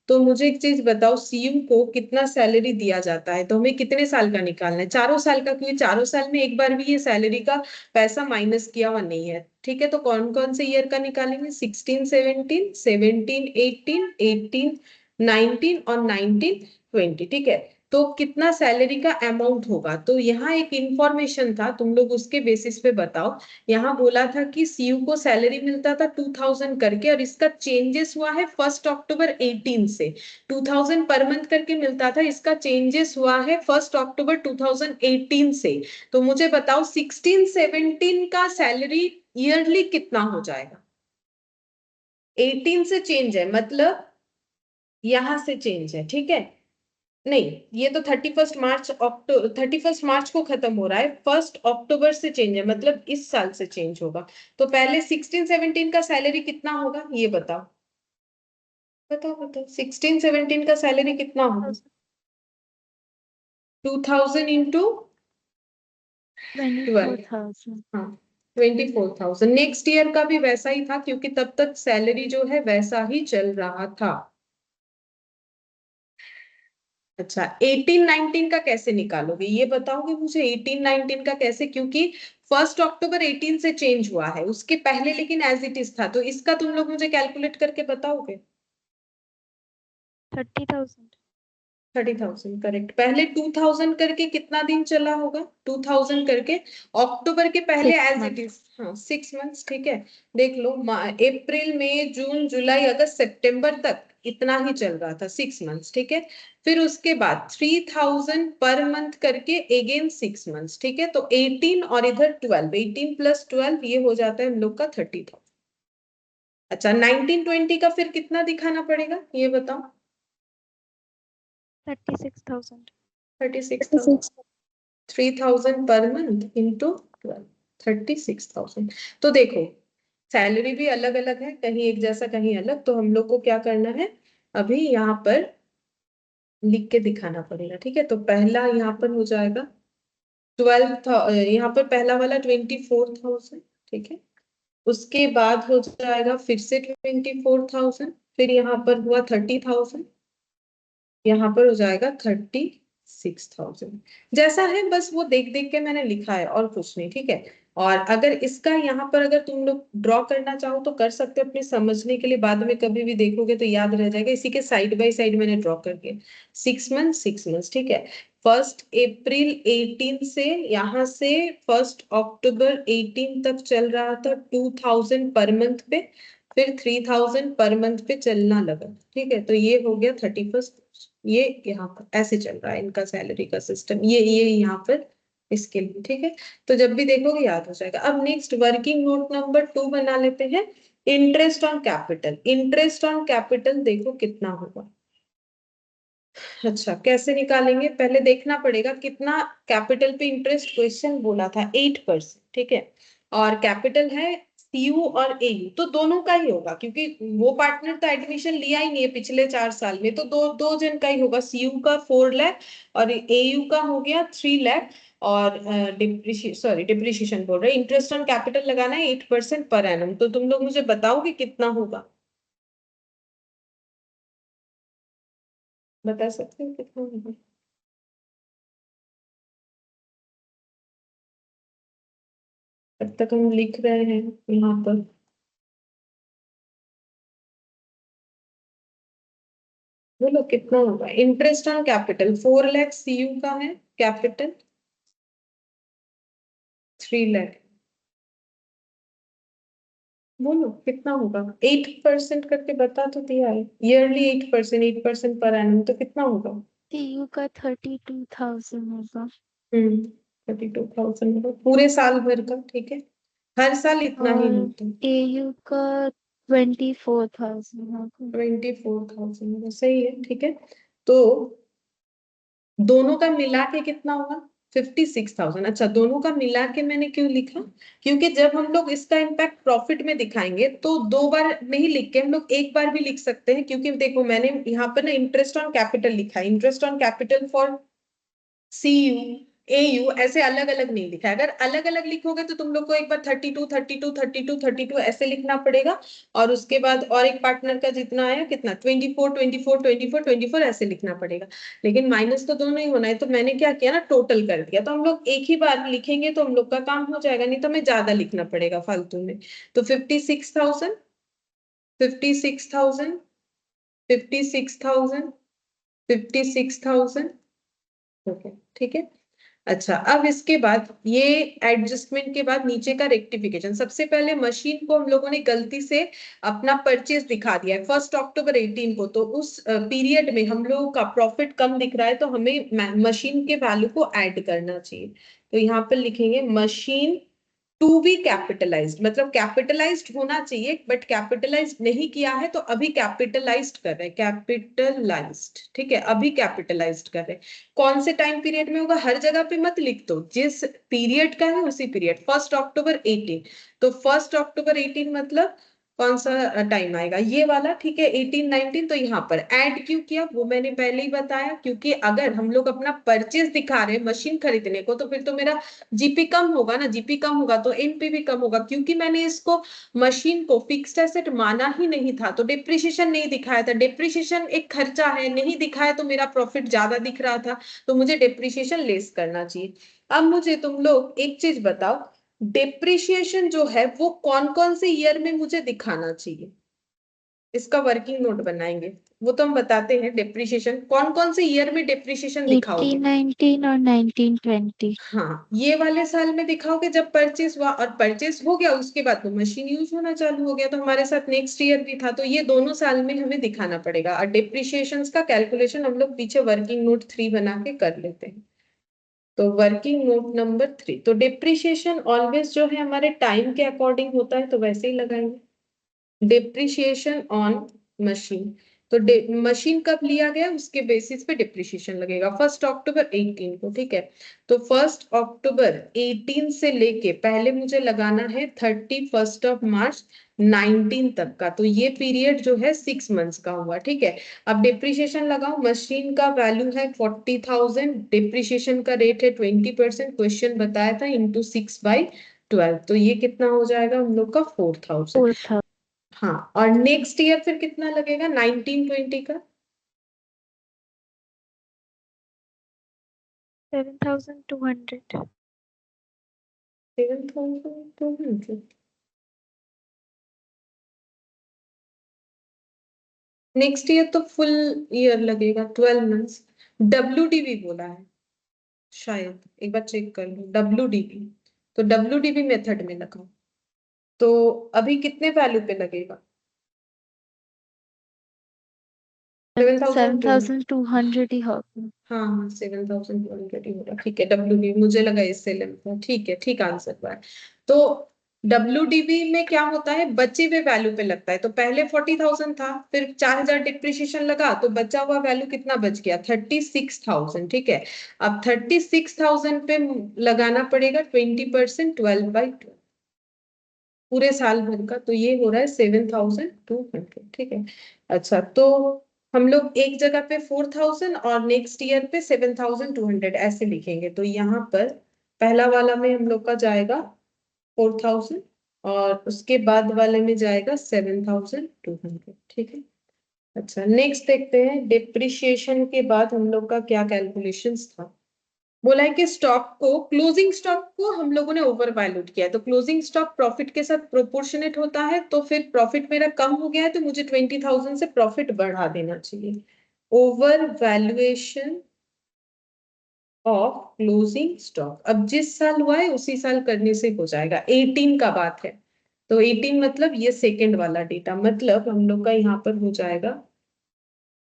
तो मुझे एक चीज बताओ, CU को कितना सैलरी दिया जाता है, तो हमें कितने साल का निकालना है? 4 साल का, क्योंकि 4 साल में एक बार भी ये सैलरी का पैसा माइनस किया हुआ नहीं है। ठीक है, तो कौन कौन से ईयर का निकालेंगे? 16, 17, 17, 18, 18, 19 और 19, 20। ठीक है, तो कितना सैलरी का अमाउंट होगा? तो यहाँ एक इंफॉर्मेशन था, तुम लोग उसके बेसिस पे बताओ। यहाँ बोला था कि CU को सैलरी मिलता था 2000 करके, और इसका चेंजेस हुआ है 1 अक्टूबर 18 से 2000 पर मंथ करके मिलता था, इसका चेंजेस हुआ है 1 अक्टूबर 2018 से। तो मुझे बताओ 16, 17 का सैलरी ईयरली कितना हो जाएगा? 18 से चेंज है, मतलब यहां से चेंज है। ठीक है, नहीं, ये तो 31 मार्च को खत्म हो रहा है, 1 अक्टूबर से चेंज है, मतलब इस साल से चेंज होगा। तो पहले 16, 17 का सैलरी कितना होगा, ये बताओ। बताओ बताओ, 16, 17 का सैलरी कितना होगा? 2000 इंटू 12। 24,000। हाँ, 24,000। नेक्स्ट ईयर का भी वैसा ही था, क्योंकि तब तक सैलरी जो है वैसा ही चल रहा था। अच्छा, 18, 19 का कैसे निकालोगे, ये बताओगे मुझे? 18, 19 का कैसे, क्योंकि 1 अक्टूबर 18 से चेंज हुआ है, उसके पहले लेकिन एज इट इज था। तो इसका तुम लोग मुझे कैलकुलेट करके बताओगे? 30,000। 30,000 करेक्ट। पहले 2000 करके कितना दिन चला होगा? 2000 करके अक्टूबर के पहले 6 एज इट months। इज, हाँ 6 मंथ्स। ठीक है, देख लो, अप्रैल मई जून जुलाई अगस्त सितंबर तक इतना ही चल रहा था, 6 मंथ्स। ठीक है, फिर उसके बाद 3000 पर मंथ करके अगेन 6 मंथ्स। ठीक है, तो 18 और इधर 12, 18 प्लस 12 ये हो जाता है हम लोग का 30,000। अच्छा, 19, 20 का फिर कितना दिखाना पड़ेगा, ये बताओ? 36,000। 36,000, 3,000 पर मंथ इंटू 12, 36,000। तो देखो सैलरी भी अलग अलग है, कहीं एक जैसा कहीं अलग, तो हम लोग को क्या करना है, अभी यहाँ पर लिख के दिखाना पड़ेगा। ठीक है, तो पहला यहाँ पर हो जाएगा 12, यहाँ पर पहला वाला 24,000। ठीक है, उसके बाद हो जाएगा फिर से 24,000, फिर यहाँ पर हुआ 30,000, यहाँ पर हो जाएगा 36,000। जैसा है बस वो देख देख के मैंने लिखा है, और कुछ नहीं। ठीक है, और अगर इसका यहाँ पर अगर तुम लोग ड्रॉ करना चाहो तो कर सकते हो, अपने समझने के लिए, बाद में कभी भी देखोगे तो याद रह जाएगा। इसी के साइड बाय साइड मैंने ड्रॉ करके 6 मंथ 6 मंथ। ठीक है, 1 अप्रैल 18 से यहाँ से 1 अक्टूबर 18 तक चल रहा था 2000 पर मंथ पे, फिर 3000 पर मंथ पे चलना लगा। ठीक है, तो ये हो गया 31, ये यहाँ पर ऐसे चल रहा है इनका सैलरी का सिस्टम, ये यहाँ पर इसके लिए। ठीक है, तो जब भी देखोगे याद हो जाएगा। अब नेक्स्ट वर्किंग नोट नंबर 2 बना लेते हैं, interest on capital. Interest on capital देखो कितना होगा। अच्छा, कैसे निकालेंगे, पहले देखना पड़ेगा कितना कैपिटल पे इंटरेस्ट, क्वेश्चन बोला था 8%। ठीक है, और कैपिटल है सीयू और एयू, तो दोनों का ही होगा क्योंकि वो पार्टनर तो एडमिशन लिया ही नहीं है पिछले 4 साल में, तो दो दो जन का ही होगा। सीयू का 4 लाख और एयू का हो गया 3 लाख। और डिप्रिशिएशन बोल रहे, इंटरेस्ट ऑन कैपिटल लगाना है 8% पर एनम। तो तुम लोग मुझे बताओगे कितना होगा, बता सकते हो कितना होगा? तब तक हम लिख रहे हैं यहाँ पर। बोलो कितना होगा interest on capital? 4 lakh CU का है कैपिटल, 3 लाख। बोलो कितना होगा? 8% करके बता तो दिया है, ईयरली 8%, 8% पर एनम, तो कितना होगा? सीयू का 32,000 होगा 32,000 होगा पूरे साल भर का, ठीक है। हर साल इतना ही और होता है। एयू का 24,000 होगा। 24,000 होगा, सही है, ठीक है। तो दोनों का मिला के कितना होगा? 56,000। अच्छा, दोनों का मिला के मैंने क्यों लिखा? क्योंकि जब हम लोग इसका इम्पैक्ट प्रॉफिट में दिखाएंगे तो 2 बार नहीं लिख के हम लोग एक बार भी लिख सकते हैं। क्योंकि देखो मैंने यहाँ पर ना इंटरेस्ट ऑन कैपिटल लिखा है, interest on capital for CU AU, ऐसे अलग अलग नहीं लिखा है। अगर अलग अलग लिखोगे तो तुम लोग को एक बार 32 32 32 32 ऐसे लिखना पड़ेगा, और उसके बाद और एक पार्टनर का जितना आया कितना 24 24 24 24 ऐसे लिखना पड़ेगा। लेकिन माइनस तो दोनों ही होना है, तो मैंने क्या किया ना, टोटल कर दिया। तो हम लोग एक ही बार लिखेंगे तो हम लोग का काम हो जाएगा, नहीं तो हमें ज्यादा लिखना पड़ेगा फालतू में। तो 56,000, 56,000, 56,000, 56,000। ओके, ठीक है। अच्छा, अब इसके बाद ये एडजस्टमेंट के बाद नीचे का रेक्टिफिकेशन। सबसे पहले मशीन को हम लोगों ने गलती से अपना परचेज दिखा दिया है 1 अक्टूबर 18 को, तो उस पीरियड में हम लोगों का प्रॉफिट कम दिख रहा है, तो हमें मशीन के वैल्यू को ऐड करना चाहिए। तो यहाँ पर लिखेंगे मशीन टू बी कैपिटलाइज्ड, मतलब कैपिटलाइज्ड होना चाहिए बट कैपिटलाइज्ड नहीं किया है, तो अभी कैपिटलाइज्ड कर रहे हैं, कैपिटलाइज्ड, ठीक है, अभी कैपिटलाइज्ड कर रहे हैं। कौन से टाइम पीरियड में होगा? हर जगह पे मत लिख दो, जिस पीरियड का है उसी पीरियड, 1 अक्टूबर 18। तो 1 अक्टूबर 18 मतलब कौन सा टाइम आएगा? ये वाला, ठीक है, 18 19। तो यहाँ पर ऐड क्यों किया वो मैंने पहले ही बताया, क्योंकि अगर हम लोग अपना परचेज दिखा रहे हैं मशीन खरीदने को, तो फिर तो मेरा जीपी कम होगा ना, जीपी कम होगा तो एनपी भी कम होगा, क्योंकि मैंने इसको मशीन को फिक्स्ड एसेट माना ही नहीं था, तो डिप्रिशिएशन नहीं दिखाया था। डिप्रिशिएशन एक खर्चा है, नहीं दिखाया तो मेरा प्रॉफिट ज्यादा दिख रहा था, तो मुझे डिप्रिशिएशन लेस करना चाहिए। अब मुझे तुम लोग एक चीज बताओ, डिप्रिशिएशन जो है वो कौन कौन से ईयर में मुझे दिखाना चाहिए? इसका वर्किंग नोट बनाएंगे, वो तो हम बताते हैं। डिप्रिशिएशन कौन कौन से ईयर में डिप्रिशिएशन दिखाओगे? 1819 और 1920। हाँ, ये वाले साल में दिखाओगे जब परचेस हुआ, और परचेस हो गया उसके बाद तो मशीन यूज होना चालू हो गया, तो हमारे साथ नेक्स्ट ईयर भी था, तो ये दोनों साल में हमें दिखाना पड़ेगा। और डिप्रिशिएशन का कैलकुलेशन हम लोग पीछे वर्किंग नोट 3 बना के कर लेते हैं। तो वर्किंग नोट नंबर 3, तो डिप्रिशिएशन ऑलवेज जो है हमारे टाइम के अकॉर्डिंग होता है, तो वैसे ही लगाएंगे डिप्रिशिएशन ऑन मशीन। तो मशीन कब लिया गया उसके बेसिस पे डिप्रिशिएशन लगेगा 1 अक्टूबर 18 को, ठीक है। तो 1 अक्टूबर 18 से लेके पहले मुझे लगाना है 31 मार्च 19 तक का, तो ये पीरियड जो है 6 मंथ्स का हुआ, ठीक है। अब डिप्रिशिएशन लगाओ, मशीन का वैल्यू है 40,000, डिप्रिशिएशन का रेट है 20%, क्वेश्चन बताया था इंटू 6/12, तो ये कितना हो जाएगा हम लोग का 4,000। 4,000। हाँ, और नेक्स्ट ईयर फिर कितना लगेगा 1920 का? 7,200। 7,200। नेक्स्ट ईयर तो फुल ईयर लगेगा, 12 मंथ्स। डब्ल्यूडीबी बोला है शायद, एक बार चेक कर लो डब्ल्यूडीबी। तो डब्ल्यूडीबी मेथड में लगा, तो अभी कितने वैल्यू पे लगेगा? 7,200। 7,200 ही होगा। हाँ हाँ, 7,200 ही होगा, ठीक है। डब्ल्यूडीबी मुझे लगा इससे लेंथ है, ठीक है, ठीक आंसर हुआ है। तो डब्ल्यूडीबी में क्या होता है, बचे हुए वैल्यू पे लगता है। तो पहले 40,000 था, फिर 4,000 डिप्रिशिएशन लगा, तो बचा हुआ वैल्यू कितना बच गया? 36,000, ठीक है। अब 36,000 पे लगाना पड़ेगा 20%, 12/12। पूरे साल भर का, तो ये हो रहा है 7,200, ठीक है। अच्छा, तो हम लोग एक जगह पे 4,000 और नेक्स्ट ईयर पे 7,200 ऐसे लिखेंगे। तो यहाँ पर पहला वाला में हम लोग का जाएगा 4,000 और उसके बाद वाले में जाएगा 7,200, ठीक है। अच्छा, नेक्स्ट देखते हैं डिप्रिशिएशन के बाद हम लोग का क्या कैलकुलेशंस था। बोला है कि स्टॉक को, क्लोजिंग स्टॉक को हम लोगों ने ओवर वैल्यूड किया है, तो क्लोजिंग स्टॉक प्रॉफिट के साथ प्रोपोर्शनेट होता है, तो फिर प्रॉफिट मेरा कम हो गया है, तो मुझे 20,000 से प्रॉफिट बढ़ा देना चाहिए। Over valuation of closing stock, अब जिस साल हुआ है उसी साल करने से हो जाएगा। 18 का बात है, तो 18 मतलब ये सेकेंड वाला डेटा, मतलब हम लोग का यहाँ पर हो जाएगा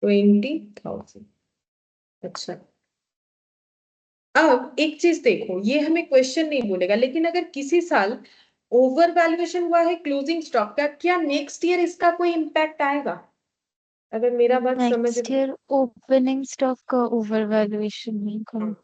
20,000। अच्छा, अब एक चीज देखो, ये हमें क्वेश्चन नहीं बोलेगा, लेकिन अगर किसी साल ओवर वैल्यूएशन हुआ है क्लोजिंग स्टॉक का, क्या नेक्स्ट ईयर इसका कोई इम्पैक्ट आएगा? अगर मेरा बात समझ नेक्स्ट ईयर ओपनिंग स्टॉक का ओवर वैल्यूएशन नहीं हाँ, कम।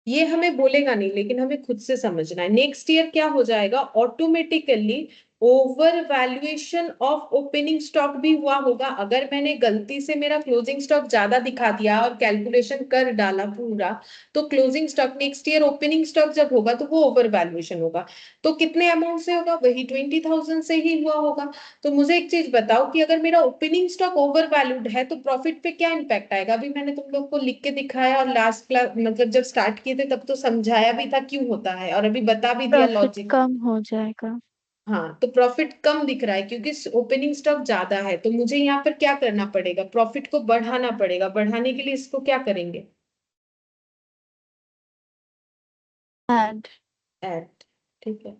ये हमें बोलेगा नहीं, लेकिन हमें खुद से समझना है। नेक्स्ट ईयर क्या हो जाएगा, automatically over valuation of opening stock भी हुआ होगा। अगर मैंने गलती से मेरा क्लोजिंग स्टॉक ज्यादा दिखा दिया और कैलकुलेशन कर डाला पूरा, तो closing stock next year opening stock जब होगा तो वो ओवर वैल्यूएशन होगा। तो कितने अमाउंट से होगा, वही 20,000 से ही हुआ होगा। तो मुझे एक चीज बताओ कि अगर मेरा ओपनिंग स्टॉक ओवर वैल्यूड है तो प्रॉफिट पे क्या इम्पैक्ट आएगा? अभी मैंने तुम लोग को लिख के दिखाया, और लास्ट क्लास मतलब जब स्टार्ट किए थे तब तो समझाया भी था क्यों होता है, और अभी बता भी दिया प्रॉफिट लॉजिक। कम हो जाएगा। हाँ, तो प्रॉफिट कम दिख रहा है क्योंकि ओपनिंग स्टॉक ज्यादा है, तो मुझे यहाँ पर क्या करना पड़ेगा, प्रॉफिट को बढ़ाना पड़ेगा। बढ़ाने के लिए इसको क्या करेंगे, एंड ऐड, ठीक है।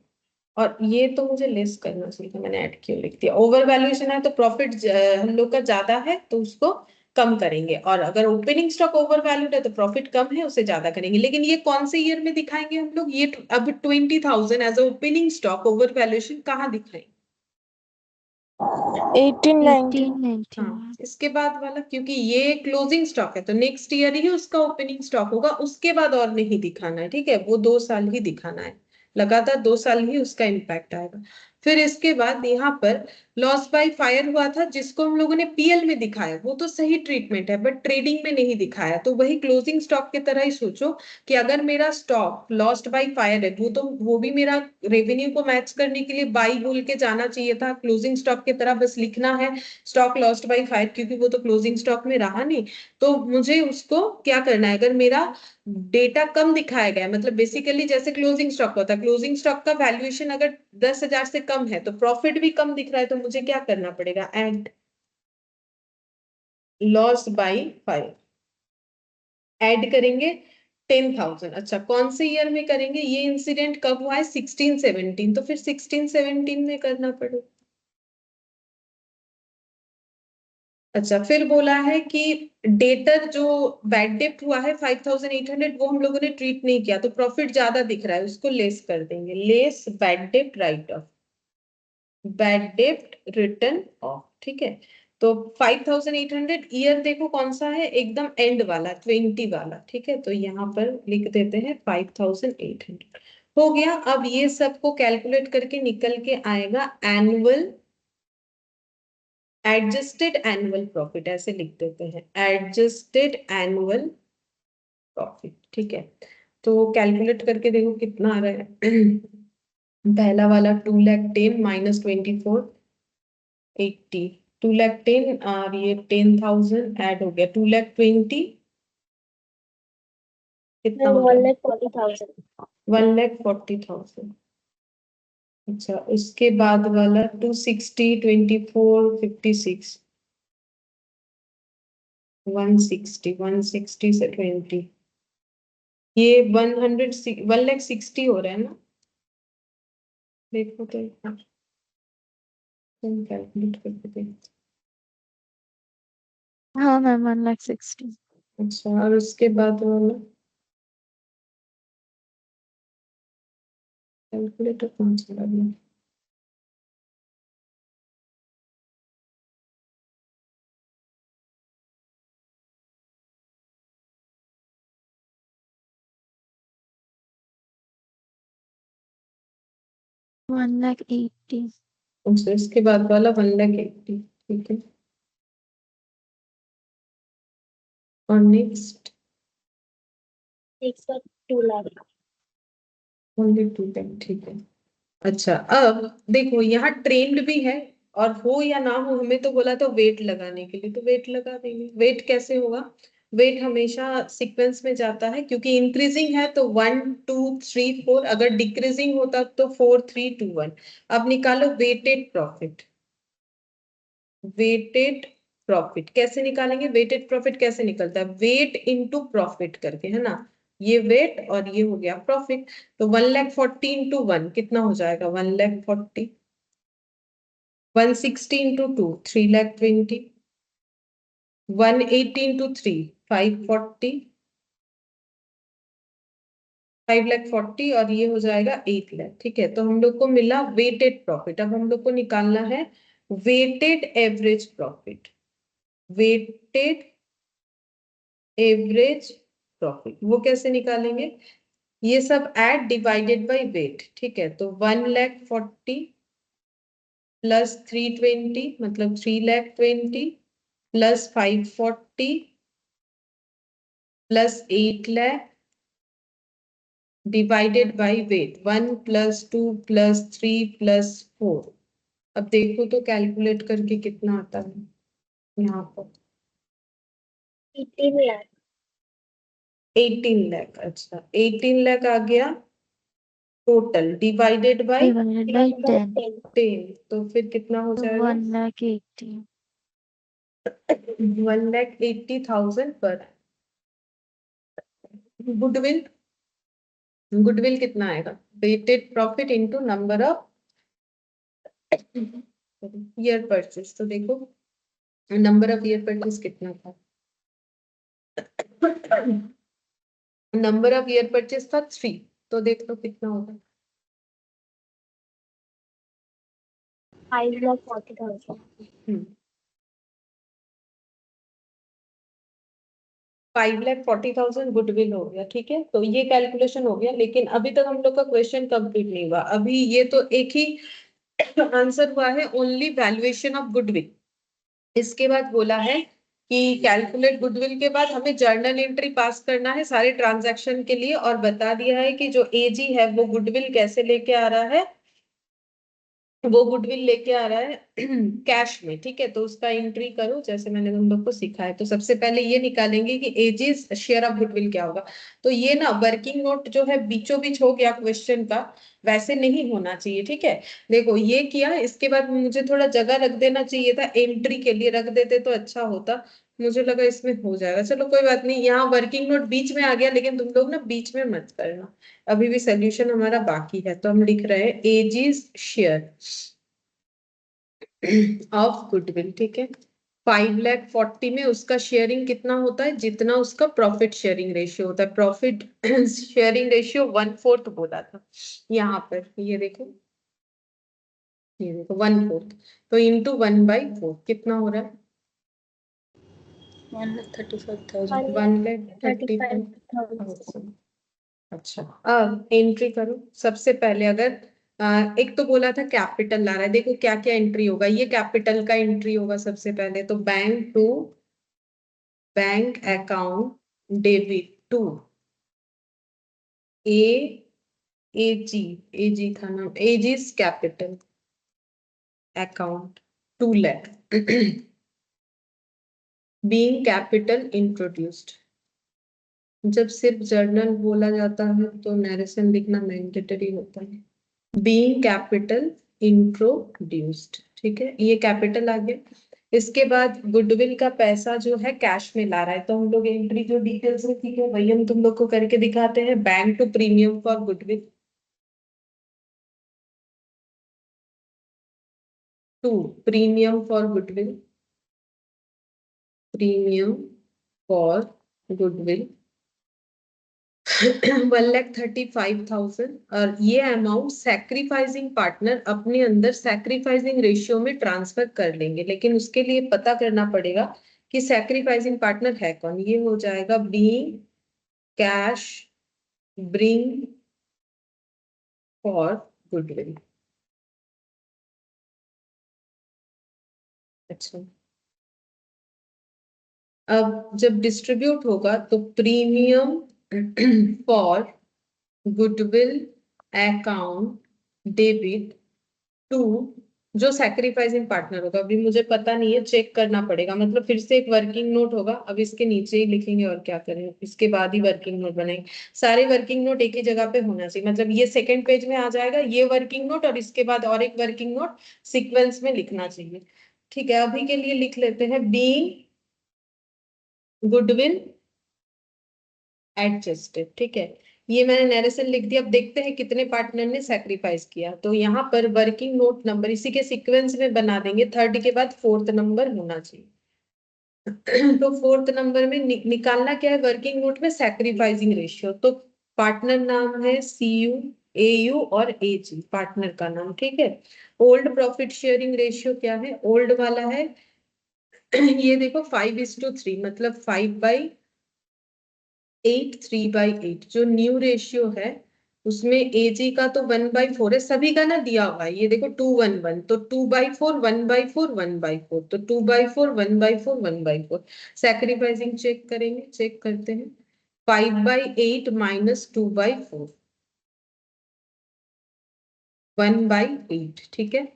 और ये तो मुझे लेस करना चाहिए था, मैंने ऐड क्यों लिख दिया? ओवर वैल्यूएशन है तो प्रॉफिट हम लोग का ज्यादा है तो उसको कम करेंगे, और अगर ओपनिंग स्टॉक ओवर वैल्यूड है तो प्रॉफिट कम है उसे ज्यादा करेंगे। लेकिन ये कौन से ईयर में दिखाएंगे हम लोग? ये अब 20,000 as opening stock over valuation कहाँ दिखाएंगे? 1890। 1819। हाँ, इसके बाद वाला, क्योंकि ये क्लोजिंग स्टॉक है तो नेक्स्ट ईयर ही उसका ओपनिंग स्टॉक होगा, उसके बाद और नहीं दिखाना है, ठीक है। वो 2 साल ही दिखाना है, लगातार 2 साल ही उसका इम्पैक्ट आएगा। फिर इसके बाद यहाँ पर लॉस बाय फायर हुआ था, जिसको हम लोगों ने पीएल में दिखाया, वो तो सही ट्रीटमेंट है, बट ट्रेडिंग में नहीं दिखाया। तो वही क्लोजिंग स्टॉक की तरह ही सोचो कि अगर मेरा स्टॉक लॉस्ट बाय फायर है, वो भी मेरा रेवेन्यू को मैच करने के लिए बाई बोल के जाना चाहिए था, क्लोजिंग स्टॉक की तरह बस लिखना है स्टॉक लॉस्ट बाय फायर, क्योंकि वो तो क्लोजिंग स्टॉक में रहा नहीं। तो मुझे उसको क्या करना है, अगर मेरा डेटा कम दिखाया गया, मतलब बेसिकली जैसे क्लोजिंग स्टॉक होता है, क्लोजिंग स्टॉक का वैल्यूएशन अगर 10,000 से कम है तो प्रॉफिट भी कम दिख रहा है, तो मुझे क्या करना पड़ेगा, add loss by five, add करेंगे 10,000। अच्छा, कौन से ईयर में करेंगे? ये इंसिडेंट कब हुआ है, 1617, तो फिर 1617 में करना पड़ेगा। अच्छा, फिर बोला है कि डेटर जो बैड डेप्ट हुआ है 5,800, वो हम लोगों ने ट्रीट नहीं किया, तो प्रॉफिट ज्यादा दिख रहा है, उसको लेस कर देंगे, less bad dept right of, bad dept return of, ठीक है। तो 5,800 ईयर देखो कौन सा है, एकदम एंड वाला 20 वाला, ठीक है। तो यहाँ पर लिख देते हैं 5,800 हो गया। अब ये सबको कैलकुलेट करके निकल के आएगा एनुअल, एडजस्टेड एनुअल प्रॉफिट, ऐसे लिख देते हैं, एडजस्टेड एनुअल प्रॉफिट, ठीक है। तो कैलकुलेट करके देखो कितना आ रहा है। पहला वाला 2,10,000 माइनस 24,80, 2,10,000 और ये 10,000 ऐड हो गया, 2,20,000 कितना हो गया, 1,40,000। 1,40,000। अच्छा, उसके बाद वाला 260, 24,56, 160 से 20, ये 1,60,000 हो रहा है ना? देखो तो कैलकुलेट करके देखो। हाँ मैम 1,60,000। अच्छा, और उसके बाद वाला कैलकुलेटर कौन सा लगा? 1,80,000. अच्छा, इसके बाद वाला 1,80,000, ठीक है। और next Next one, 2 lakh. Only 2 10, ठीक है। अच्छा, अब देखो यहाँ ट्रेंड भी है, और हो या ना हो, हमें तो बोला था वेट लगाने के लिए, तो वेट लगा देंगे। वेट कैसे होगा? वेट हमेशा सीक्वेंस में जाता है, क्योंकि इंक्रीजिंग है तो 1 2 3 4, अगर डिक्रीजिंग होता तो 4 3 2 1। अब निकालो वेटेड प्रॉफिट। वेटेड प्रॉफिट कैसे निकालेंगे? वेटेड प्रॉफिट कैसे निकलता है? वेट इंटू प्रॉफिट करके, है ना। ये वेट और ये हो गया प्रॉफिट। तो 1,40,000 इंटू 1 कितना हो जाएगा? 1,40,000। 160 इंटू 2 3,20,000। 180 इंटू 3 540। 5,40,000 और ये हो जाएगा 8,00,000। ठीक है, तो हम लोग को मिला वेटेड प्रॉफिट। अब हम लोग को निकालना है weighted average profit. Weighted average profit वो कैसे निकालेंगे? ये सब ऐड डिवाइडेड बाय वेट। ठीक है, तो 1,40,000 प्लस 320 मतलब 3,20,000 plus 540 plus 8,00,000 divided by weight. 1 plus 2 plus 3 plus 4। अब देखो तो कैलकुलेट करके कितना आता है यहाँ पर। 18 lakh. 18,00,000। अच्छा, 18,00,000 आ गया total, divided by Divided by 10. 10. 10, तो फिर कितना हो So जाएगा? 1,80,000. 1,80,000 पर। गुडविल, गुडविल कितना आएगा? Weighted profit into number of year purchase. तो देखो नंबर ऑफ ईयर परचेज कितना था? नंबर ऑफ ईयर परचेज था 3, तो देख लो कितना होगा। 5,40,000. 5,40,000 गुडविल हो गया। ठीक है, तो ये कैलकुलेशन हो गया, लेकिन अभी तक हम लोग का क्वेश्चन कंप्लीट नहीं हुआ। अभी ये तो एक ही आंसर हुआ है, ओनली वैल्यूएशन ऑफ गुडविल। इसके बाद बोला है कि कैलकुलेट गुडविल के बाद हमें जर्नल एंट्री पास करना है सारे ट्रांजैक्शन के लिए, और बता दिया है कि जो एजी है वो गुडविल कैसे लेके आ रहा है? वो गुडविल लेके आ रहा है कैश में। ठीक है, तो उसका एंट्री करो जैसे मैंने तुम लोग को सिखाया। तो सबसे पहले ये निकालेंगे कि एजीज शेयर ऑफ गुडविल क्या होगा। तो ये ना वर्किंग नोट जो है बीचों बीच हो गया क्वेश्चन का, वैसे नहीं होना चाहिए। ठीक है, देखो ये किया, इसके बाद मुझे थोड़ा जगह रख देना चाहिए था एंट्री के लिए, रख देते तो अच्छा होता। मुझे लगा इसमें हो जाएगा, चलो कोई बात नहीं। यहाँ वर्किंग नोट बीच में आ गया, लेकिन तुम लोग ना बीच में मत करना, अभी भी सोल्यूशन हमारा बाकी है। तो हम लिख रहे हैं एजीज शेयर ऑफ गुडविल। ठीक है, 5,40,000 में उसका शेयरिंग कितना होता है? जितना उसका प्रॉफिट शेयरिंग रेशियो होता है। प्रॉफिट शेयरिंग रेशियो 1/4 बोला था यहाँ पर, ये देखो, ये देखो 1/4। तो इंटू 1/4 कितना हो रहा है? 1,35,000। 1,35,000। अच्छा, अब एंट्री करो। सबसे पहले अगर एक तो बोला था कैपिटल ला रहा है, देखो क्या क्या एंट्री होगा। ये कैपिटल का एंट्री होगा सबसे पहले, तो bank to bank account debit to A AG, AG था नाम, AG's capital account 2,00,000 being capital introduced. जब सिर्फ जर्नल बोला जाता है तो नरेशन लिखना मैंडेटरी होता है। बीइंग कैपिटल इंट्रोड्यूस्ड, ठीक है, ये कैपिटल आ गया। इसके बाद गुडविल का पैसा जो है कैश में ला रहा है, तो हम लोग एंट्री जो डिटेल्स में ठीक है वही हम तुम लोग को करके दिखाते हैं। Bank to premium for goodwill to premium for goodwill, premium for goodwill 1,35,000। और ये अमाउंट सैक्रिफाइसिंग पार्टनर अपने अंदर सैक्रिफाइसिंग रेशियो में ट्रांसफर कर लेंगे, लेकिन उसके लिए पता करना पड़ेगा कि सैक्रिफाइसिंग पार्टनर है कौन। ये हो जाएगा being cash bring for goodwill. अच्छा, अब जब डिस्ट्रीब्यूट होगा तो premium for goodwill account debit to, जो सैक्रिफाइसिंग पार्टनर होगा, अभी मुझे पता नहीं है, चेक करना पड़ेगा, मतलब फिर से एक वर्किंग नोट होगा, अब इसके नीचे ही लिखेंगे और क्या करें, इसके बाद ही वर्किंग नोट बनाएंगे। सारे वर्किंग नोट एक ही जगह पे होना चाहिए, मतलब ये सेकंड पेज में आ जाएगा ये वर्किंग नोट, और इसके बाद और एक वर्किंग नोट सीक्वेंस में लिखना चाहिए। ठीक है, अभी के लिए लिख लेते हैं बीइंग गुडविल एडजस्टेड। ठीक है, ये मैंने नरेशन लिख दिया। अब देखते हैं कितने पार्टनर ने सैक्रिफाइस किया, तो यहाँ पर वर्किंग नोट नंबर इसी के सीक्वेंस में बना देंगे, थर्ड के बाद फोर्थ नंबर होना चाहिए। तो फोर्थ नंबर में निकालना क्या है वर्किंग नोट में, सैक्रिफाइसिंग रेशियो। तो पार्टनर नाम है CU AU और AG, पार्टनर का नाम। ठीक है, ओल्ड प्रॉफिट शेयरिंग रेशियो क्या है, ओल्ड वाला है ये देखो 5:3, मतलब 5/8 3/8। जो न्यू रेशियो है उसमें AG का तो 1/4 है, सभी का ना दिया हुआ है, ये देखो 2:1:1, तो 2/4 1/4 1/4, तो 2/4 1/4 1/4। सैक्रिफाइसिंग चेक करेंगे, चेक करते हैं। 5/8 माइनस 2/4, 1/8। ठीक है,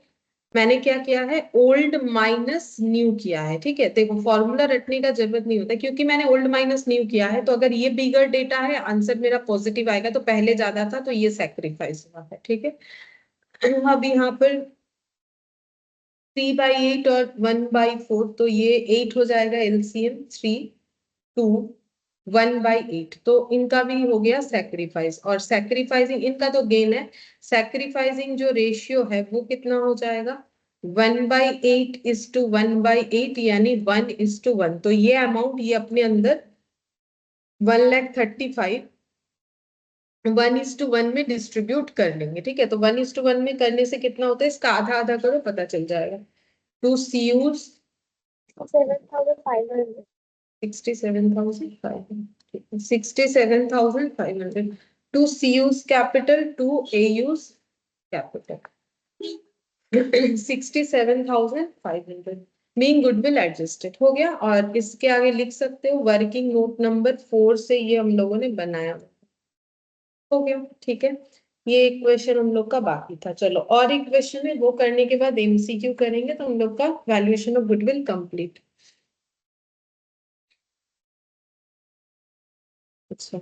मैंने क्या किया है, ओल्ड माइनस न्यू किया है। ठीक है, देखो फॉर्मूला रटने का जरूरत नहीं होता, क्योंकि मैंने ओल्ड माइनस न्यू किया है, तो अगर ये बिगर डेटा है आंसर मेरा पॉजिटिव आएगा, तो पहले ज्यादा था तो ये सैक्रिफाइस हुआ है। ठीक है, अब यहाँ पर 3/8 और 1/4, तो ये 8 हो जाएगा, LCM 3 2 1/8, तो इनका भी हो गया सैक्रिफाइस। और सैक्रिफाइसिंग इनका तो गेन है, सैक्रिफाइसिंग जो रेशियो है वो कितना हो जाएगा, 1/8:1/8, यानी 1:1। तो ये अमाउंट ये अपने अंदर 1,35 1:1 में डिस्ट्रीब्यूट कर लेंगे। ठीक है, तो 1:1 में करने से कितना होता है, इसका आधा आधा करो पता चल जाएगा। 2 CUs 7,500. 67,500, 67,500, 2 CUs capital, 2 AUs capital, 67,500 mean goodwill adjusted हो गया। और इसके आगे लिख सकते हो वर्किंग नोट नंबर 4 से ये हम लोगों ने बनाया, हो गया। ठीक है, ये एक क्वेश्चन हम लोग का बाकी था। चलो और एक क्वेश्चन है, वो करने के बाद MCQ करेंगे, तो हम लोग का वैल्यूएशन ऑफ गुडविल कंप्लीट। अच्छा,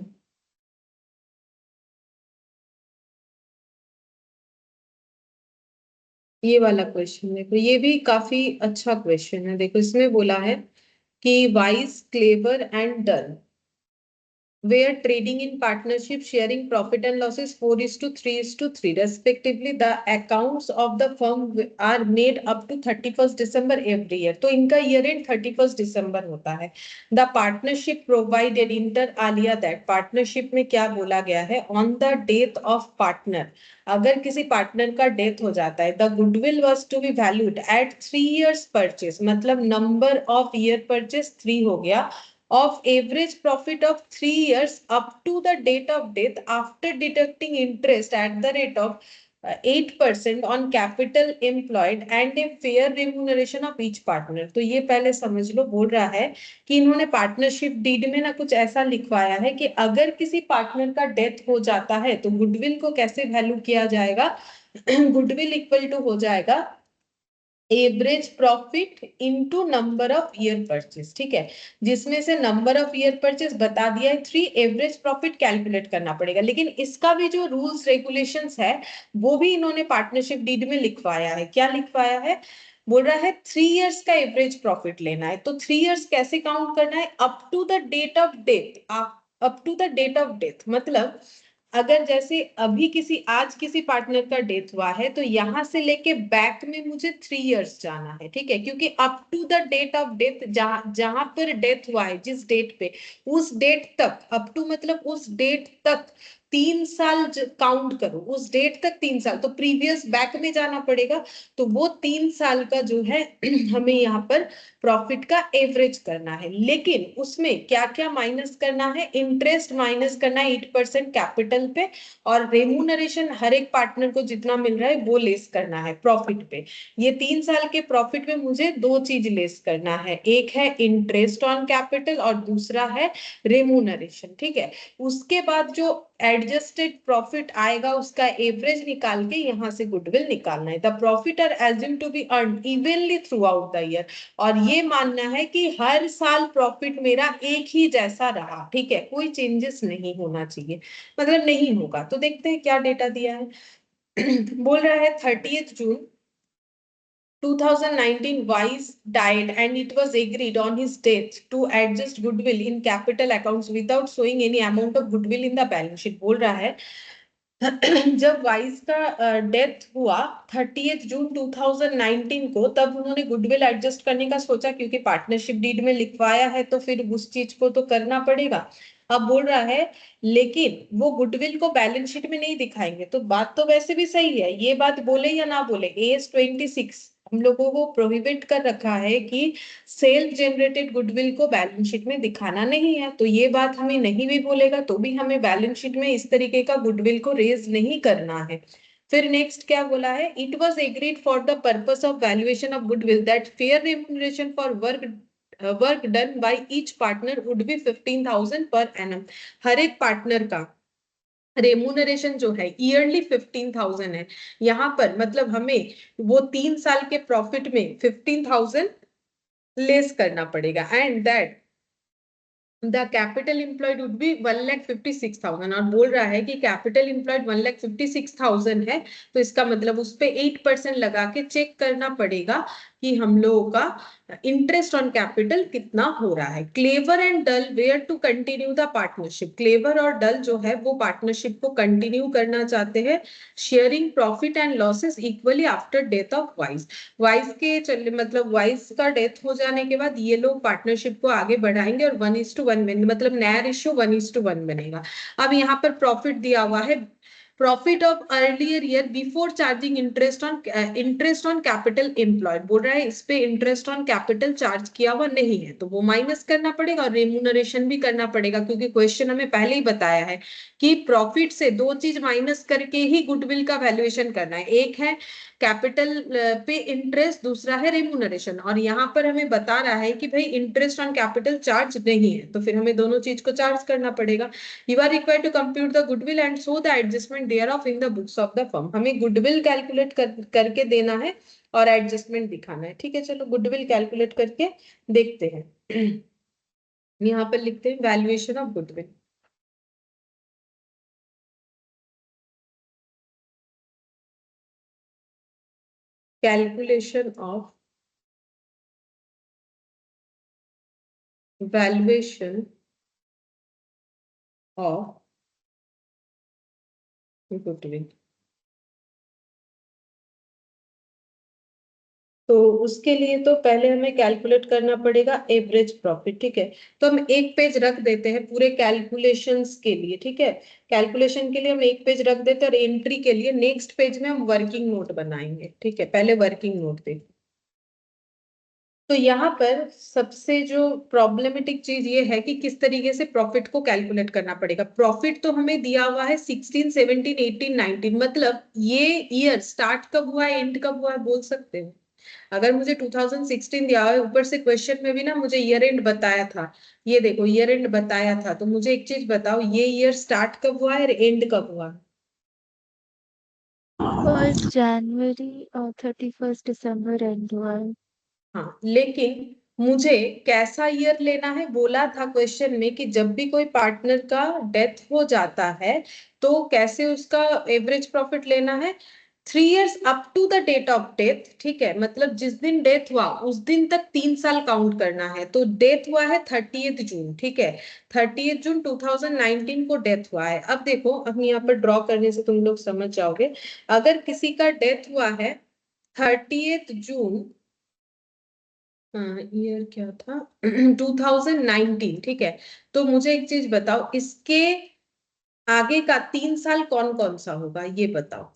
ये वाला क्वेश्चन देखो, ये भी काफी अच्छा क्वेश्चन है। देखो इसमें बोला है कि wise clever and dull where trading in partnership sharing profit and losses 4:3:3 respectively, the accounts of the firm are made up to 31st December every year। तो इनका year end 31st December होता है। The partnership provided inter alia that partnership में क्या बोला गया है, on the death of partner, अगर किसी पार्टनर का डेथ हो जाता है, the goodwill was to be valued at 3 years purchase, मतलब number of year purchase 3 हो गया, of average profit of 3 years up to the date of death after deducting interest at the rate of 8% on capital employed and a fair remuneration of each partner। तो ये पहले समझ लो, बोल रहा है कि इन्होंने पार्टनरशिप डीड में ना कुछ ऐसा लिखवाया है कि अगर किसी पार्टनर का डेथ हो जाता है तो गुडविल को कैसे वैल्यू किया जाएगा, गुडविल इक्वल टू हो जाएगा average profit into number of year purchase. ठीक है, जिसमें से नंबर ऑफ ईयर परचेज बता दिया है 3, एवरेज प्रॉफिट कैलकुलेट करना पड़ेगा। लेकिन इसका भी जो रूल्स रेगुलेशंस है वो भी इन्होंने पार्टनरशिप डीड में लिखवाया है। क्या लिखवाया है, बोल रहा है 3 इयर्स का एवरेज प्रॉफिट लेना है। तो 3 इयर्स कैसे काउंट करना है, up to the date of death, up to the date of death, मतलब अगर जैसे अभी आज किसी पार्टनर का डेथ हुआ है तो यहां से लेके बैक में मुझे 3 इयर्स जाना है। ठीक है, क्योंकि up to the date of death, जहां पर डेथ हुआ है जिस डेट पे, उस डेट तक, अप टू मतलब उस डेट तक 3 साल काउंट करो, उस डेट तक 3 साल, तो प्रीवियस बैक में जाना पड़ेगा। तो वो 3 साल का जो है हमें यहाँ पर प्रॉफिट का एवरेज करना है, लेकिन उसमें क्या क्या माइनस करना है, इंटरेस्ट माइनस करना है 8% कैपिटल पे, और रेम्यूनरेशन हर एक पार्टनर को जितना मिल रहा है वो लेस करना है प्रॉफिट पे। ये 3 साल के प्रॉफिट में मुझे दो चीज लेस करना है, एक है इंटरेस्ट ऑन कैपिटल और दूसरा है रेम्यूनरेशन, ठीक है। उसके बाद जो एडजस्टेड प्रॉफिट आएगा उसका एवरेज निकाल के यहाँ से गुडविल निकालना है। The profit are assume to be earn evenly throughout the year, और ये मानना है कि हर साल प्रॉफिट मेरा एक ही जैसा रहा, ठीक है, कोई चेंजेस नहीं होना चाहिए, मतलब नहीं होगा। तो देखते हैं क्या डेटा दिया है। बोल रहा है 30th June 2019 Wise died and it was agreed on his death to adjust goodwill in capital accounts without showing any amount of goodwill in the balance sheet। बोल रहा है जब वाइस का डेथ हुआ 30th जून 2019 को, तब उन्होंने गुडविल एडजस्ट करने का सोचा, क्योंकि पार्टनरशिप डीड में लिखवाया है तो फिर उस चीज को तो करना पड़ेगा। अब बोल रहा है लेकिन वो गुडविल को बैलेंस शीट में नहीं दिखाएंगे, तो बात तो वैसे भी सही है, ये बात बोले या ना बोले, AS 26 हम लोगों को प्रोहिबिट कर रखा है कि सेल्फ जनरेटेड गुडविल को बैलेंस शीट में दिखाना नहीं है, तो ये बात हमें नहीं भी बोलेगा तो भी हमें बैलेंस शीट में इस तरीके का गुडविल को रेज नहीं करना है। फिर नेक्स्ट क्या बोला है, it was agreed for the purpose of valuation of goodwill that fair remuneration for work done by each partner would be 15,000 per annum. हर एक पार्टनर का रेम्यूनरेशन जो है ईयरली 15,000 है, यहाँ पर मतलब हमें वो 3 साल के प्रॉफिट में 15,000 लेस करना पड़ेगा, and that the capital employed would be 1,56,000। और बोल रहा है कि कैपिटल एम्प्लॉयड 1,56,000 है, तो इसका मतलब उस पे 8% लगा के चेक करना पड़ेगा कि हम लोगों का इंटरेस्ट ऑन कैपिटल कितना हो रहा है। Clever and dull were to continue the partnership, clever और डल जो है वो पार्टनरशिप को कंटिन्यू करना चाहते हैं, sharing profit and losses equally after death of vice. Vice के चले मतलब वाइस का डेथ हो जाने के बाद ये लोग पार्टनरशिप को आगे बढ़ाएंगे और 1:1 में मतलब नया रेशियो 1:1 बनेगा। अब यहाँ पर प्रॉफिट दिया हुआ है, profit of earlier year before charging interest on capital employed. बोल रहा है इस पे इंटरेस्ट ऑन कैपिटल चार्ज किया हुआ नहीं है, तो वो माइनस करना पड़ेगा और रेम्यूनरेशन भी करना पड़ेगा, क्योंकि क्वेश्चन हमें पहले ही बताया है कि प्रॉफिट से दो चीज माइनस करके ही गुडविल का वैल्यूएशन करना है, एक है कैपिटल पे इंटरेस्ट, दूसरा है रेम्यूनरेशन। और यहाँ पर हमें बता रहा है कि भाई इंटरेस्ट ऑन कैपिटल चार्ज नहीं है, तो फिर हमें दोनों चीज को चार्ज करना पड़ेगा। You are required to compute the goodwill and show the adjustment thereof in the books of the firm. हमें गुडविल कैलकुलेट करके देना है और एडजस्टमेंट दिखाना है, ठीक है। चलो गुडविल कैलकुलेट करके देखते हैं। यहाँ पर लिखते हैं valuation of goodwill. Calculation of valuation of goodwill। तो उसके लिए तो पहले हमें कैलकुलेट करना पड़ेगा एवरेज प्रॉफिट, ठीक है। तो हम एक पेज रख देते हैं पूरे कैलकुलेशंस के लिए, ठीक है। कैलकुलेशन के लिए हम एक पेज रख देते हैं और एंट्री के लिए नेक्स्ट पेज में हम वर्किंग नोट बनाएंगे, ठीक है। पहले वर्किंग नोट देखो। तो यहाँ पर सबसे जो प्रॉब्लमेटिक चीज ये है कि किस तरीके से प्रॉफिट को कैलकुलेट करना पड़ेगा। प्रॉफिट तो हमें दिया हुआ है 16, 17, 18, 19, मतलब ये ईयर स्टार्ट कब हुआ है एंड कब हुआ है बोल सकते हो। अगर मुझे 2016 दिया हुआ है, ऊपर से क्वेश्चन में भी ना मुझे ईयर एंड बताया था, ये देखो ईयर एंड बताया था, तो मुझे एक चीज बताओ, ये ईयर स्टार्ट कब हुआ है और एंड कब हुआ। 1st January और 31st December एंड हुआ है। हाँ, लेकिन मुझे कैसा ईयर लेना है, बोला था क्वेश्चन में कि जब भी कोई पार्टनर का डेथ हो जाता है तो कैसे उसका एवरेज प्रॉफिट लेना है, 3 years up to the date of death, ठीक है। मतलब जिस दिन डेथ हुआ उस दिन तक 3 साल काउंट करना है। तो डेथ हुआ है 30th जून, ठीक है, 30th जून 2019 को डेथ हुआ है। अब देखो हम यहाँ पर ड्रॉ करने से तुम लोग समझ जाओगे, अगर किसी का डेथ हुआ है 30th जून, ईयर क्या था 2019, ठीक है। तो मुझे एक चीज बताओ, इसके आगे का 3 साल कौन कौन सा होगा ये बताओ।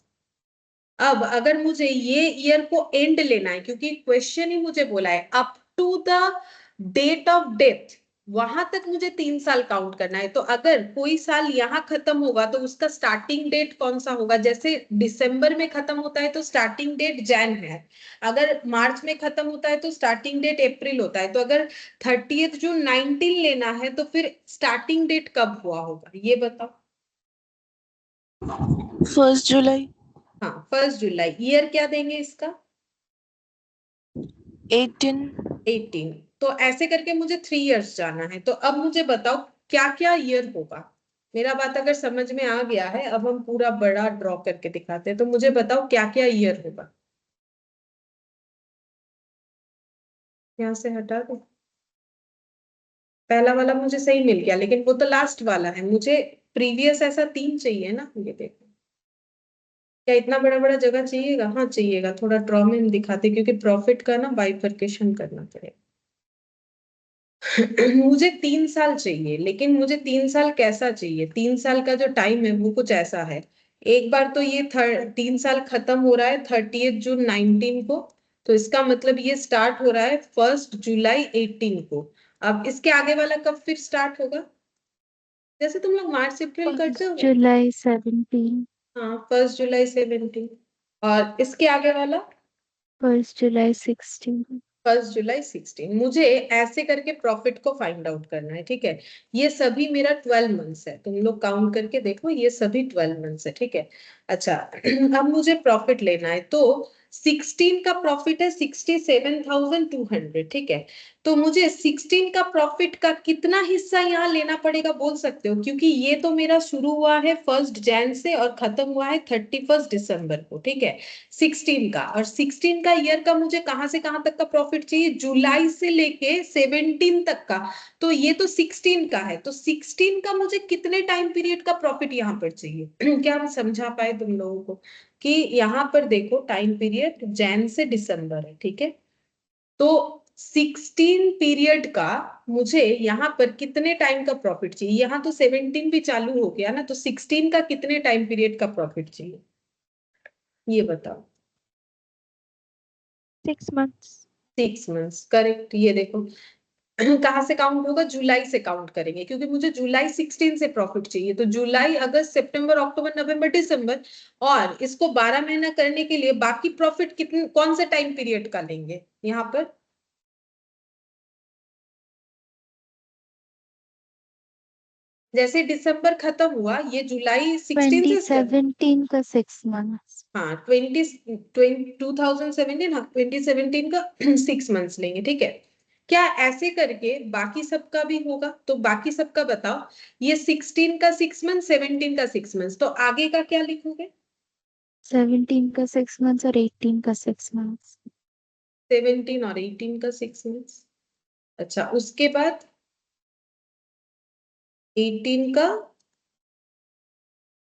अब अगर मुझे ये ईयर को एंड लेना है, क्योंकि क्वेश्चन ही मुझे बोला है up to the date of death, वहां तक मुझे 3 साल काउंट करना है। तो अगर कोई साल यहाँ खत्म होगा तो उसका स्टार्टिंग डेट कौन सा होगा? जैसे दिसंबर में खत्म होता है तो स्टार्टिंग डेट जैन है, अगर मार्च में खत्म होता है तो स्टार्टिंग डेट अप्रैल होता है। तो अगर 30 जून 19 लेना है तो फिर स्टार्टिंग डेट कब हुआ होगा ये बताओ। 1 जुलाई। हाँ 1 जुलाई। ईयर क्या देंगे इसका? 18। तो ऐसे करके मुझे 3 इयर्स जाना है। तो अब मुझे बताओ क्या क्या ईयर होगा। मेरा बात अगर समझ में आ गया है, अब हम पूरा बड़ा ड्रॉ करके दिखाते हैं। तो मुझे बताओ क्या क्या ईयर होगा। यहाँ से हटा दो, पहला वाला मुझे सही मिल गया, लेकिन वो तो लास्ट वाला है। मुझे प्रीवियस ऐसा 3 चाहिए ना। ये देखो, क्या इतना बड़ा बड़ा जगह चाहिएगा? हाँ चाहिएगा। थोड़ा ड्रॉ में हम दिखाते, क्योंकि प्रॉफिट का ना बाइफरकेशन करना पड़ेगा। मुझे 3 साल चाहिए, लेकिन मुझे 3 साल कैसा चाहिए? 3 साल का जो टाइम है वो कुछ ऐसा है। एक बार तो ये 3 साल खत्म हो रहा है 30 जून 19 को, तो इसका मतलब ये स्टार्ट हो रहा है 1 जुलाई 18 को। अब इसके आगे वाला कब फिर स्टार्ट होगा? जैसे तुम लोग मार्च अप्रैल करते हो। July 17, हाँ 1 जुलाई 17। और इसके आगे वाला 1 July 16. 1 जुलाई 16। मुझे ऐसे करके प्रॉफिट को फाइंड आउट करना है, ठीक है। ये सभी मेरा 12 मंथ्स है, तुम लोग काउंट करके देखो, ये सभी 12 मंथ्स है, ठीक है। अच्छा अब मुझे प्रॉफिट लेना है, तो 16 का प्रॉफिट है 67,200, ठीक है। तो मुझे 16 का प्रॉफिट का कितना हिस्सा यहाँ लेना पड़ेगा बोल सकते हो? क्योंकि ये तो मेरा शुरू हुआ है 1 जैन से और खत्म हुआ है 31 दिसंबर को, ठीक है। 16 का, और 16 का ईयर का मुझे कहां से कहां तक का प्रॉफिट चाहिए? जुलाई से लेके 17 तक का। तो ये तो 16 का है, तो 16 का मुझे कितने टाइम पीरियड का प्रॉफिट यहाँ पर चाहिए? क्या हम समझा पाए तुम लोगों को कि यहाँ पर देखो टाइम पीरियड जैन से दिसंबर है, ठीक है। तो 16 पीरियड का मुझे यहाँ पर कितने टाइम का प्रॉफिट चाहिए? यहाँ तो 17 भी चालू हो गया ना, तो 16 का कितने टाइम पीरियड का प्रॉफिट चाहिए ये बताओ। 6 months. 6 months, correct. ये देखो कहाँ से काउंट होगा? जुलाई से काउंट करेंगे, क्योंकि मुझे जुलाई 16 से प्रॉफिट चाहिए। तो जुलाई, अगस्त, सितंबर, अक्टूबर, नवंबर, दिसंबर, और इसको 12 महीना करने के लिए बाकी प्रॉफिट कितने, कौन से टाइम पीरियड का लेंगे यहाँ पर? जैसे दिसंबर खत्म हुआ, ये जुलाई 16 से 2017 का 6 months. हाँ 2017, हाँ 2017 का 6 मंथ्स लेंगे, ठीक है। क्या ऐसे करके बाकी सबका भी होगा? तो बाकी सबका बताओ। ये 16 का 6 मंथ, 17 का 6 मंथ्स, तो आगे का क्या लिखोगे? 17 का 6 months और 18 का 6 months. 17 और 18 का 6 मंथ्स। अच्छा उसके बाद 18 का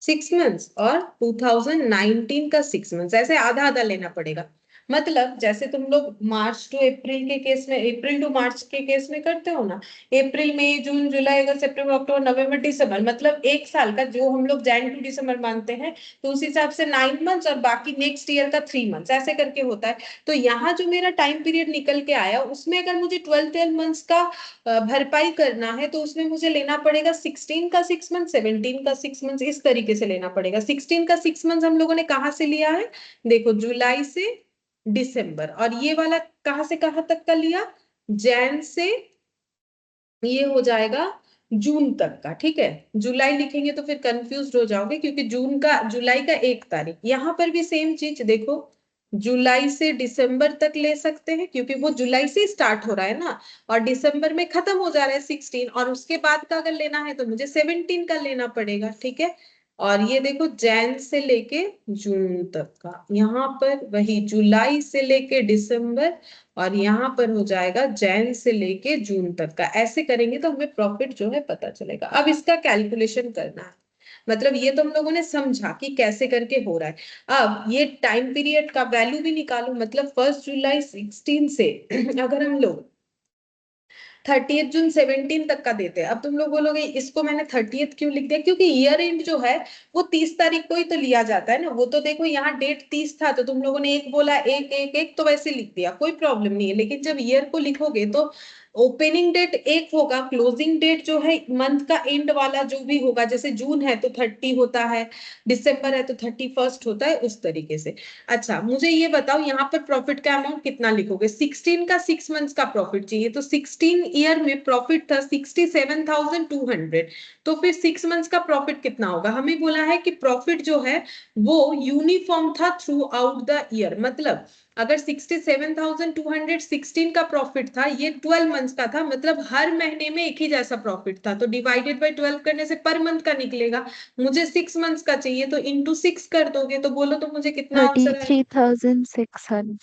6 मंथ्स और 2019 का 6 मंथ्स, ऐसे आधा आधा लेना पड़ेगा। मतलब जैसे तुम लोग मार्च टू अप्रैल के केस में, अप्रैल टू मार्च के केस में करते हो ना, अप्रैल, मई, जून, जुलाई, अगस्त, सितंबर, अक्टूबर, नवंबर, दिसंबर, मतलब एक साल का जो हम लोग जैन टू दिसंबर मानते हैं, तो उस हिसाब से 9 मंथ्स और बाकी नेक्स्ट ईयर का 3 मंथ्स, ऐसे करके होता है। तो यहाँ जो मेरा टाइम पीरियड निकल के आया, उसमें अगर मुझे 12 मंथ्स का भरपाई करना है, तो उसमें मुझे लेना पड़ेगा 16 का 6 मंथ, 17 का 6 मंथ, इस तरीके से लेना पड़ेगा। 16 का 6 मंथ हम लोगों ने कहाँ से लिया है? देखो जुलाई से दिसंबर, और ये वाला कहाँ से कहाँ तक का लिया? जैन से ये हो जाएगा जून तक का, ठीक है। जुलाई लिखेंगे तो फिर कंफ्यूज हो जाओगे, क्योंकि जून का, जुलाई का 1 तारीख। यहाँ पर भी सेम चीज देखो, जुलाई से दिसंबर तक ले सकते हैं, क्योंकि वो जुलाई से स्टार्ट हो रहा है ना, और दिसंबर में खत्म हो जा रहा है 16, और उसके बाद का अगर लेना है तो मुझे 17 का लेना पड़ेगा, ठीक है। और ये देखो जैन से लेके जून तक का, यहाँ पर वही जुलाई से लेके दिसंबर, और यहाँ पर हो जाएगा जैन से लेके जून तक का। ऐसे करेंगे तो हमें प्रॉफिट जो है पता चलेगा। अब इसका कैलकुलेशन करना है, मतलब ये तो हम लोगों ने समझा कि कैसे करके हो रहा है। अब ये टाइम पीरियड का वैल्यू भी निकालो, मतलब 1 जुलाई 16 से अगर हम लोग 30 जून 17 तक का देते हैं। अब तुम लोग बोलोगे इसको मैंने 30 क्यों लिख दिया, क्योंकि ईयर एंड जो है वो 30 तारीख को ही तो लिया जाता है ना। वो तो देखो यहाँ डेट 30 था तो तुम लोगों ने एक बोला, एक एक एक तो वैसे लिख दिया, कोई प्रॉब्लम नहीं है। लेकिन जब ईयर को लिखोगे तो ओपनिंग डेट एक होगा, क्लोजिंग डेट जो है मंथ का एंड वाला जो भी होगा, जैसे जून है तो 30 होता है, दिसंबर है तो 31 होता है, उस तरीके से। अच्छा मुझे ये बताओ यहाँ पर प्रॉफिट का अमाउंट कितना लिखोगे? 16 का 6 मंथ्स का प्रॉफिट चाहिए, तो 16 ईयर में प्रॉफिट था 67,200, तो फिर 6 मंथ्स का प्रॉफिट कितना होगा? हमें बोला है कि प्रॉफिट जो है वो यूनिफॉर्म था थ्रू आउट द ईयर। मतलब अगर 67,200 16 का प्रॉफिट था, ये 12 मंथ्स का था, मतलब हर महीने में एक ही जैसा प्रॉफिट था, तो डिवाइडेड बाय 12 करने से पर मंथ का निकलेगा। मुझे 6 मंथ्स का चाहिए तो इंटू 6 कर दोगे, तो बोलो तो मुझे कितना आंसर है? 33,600.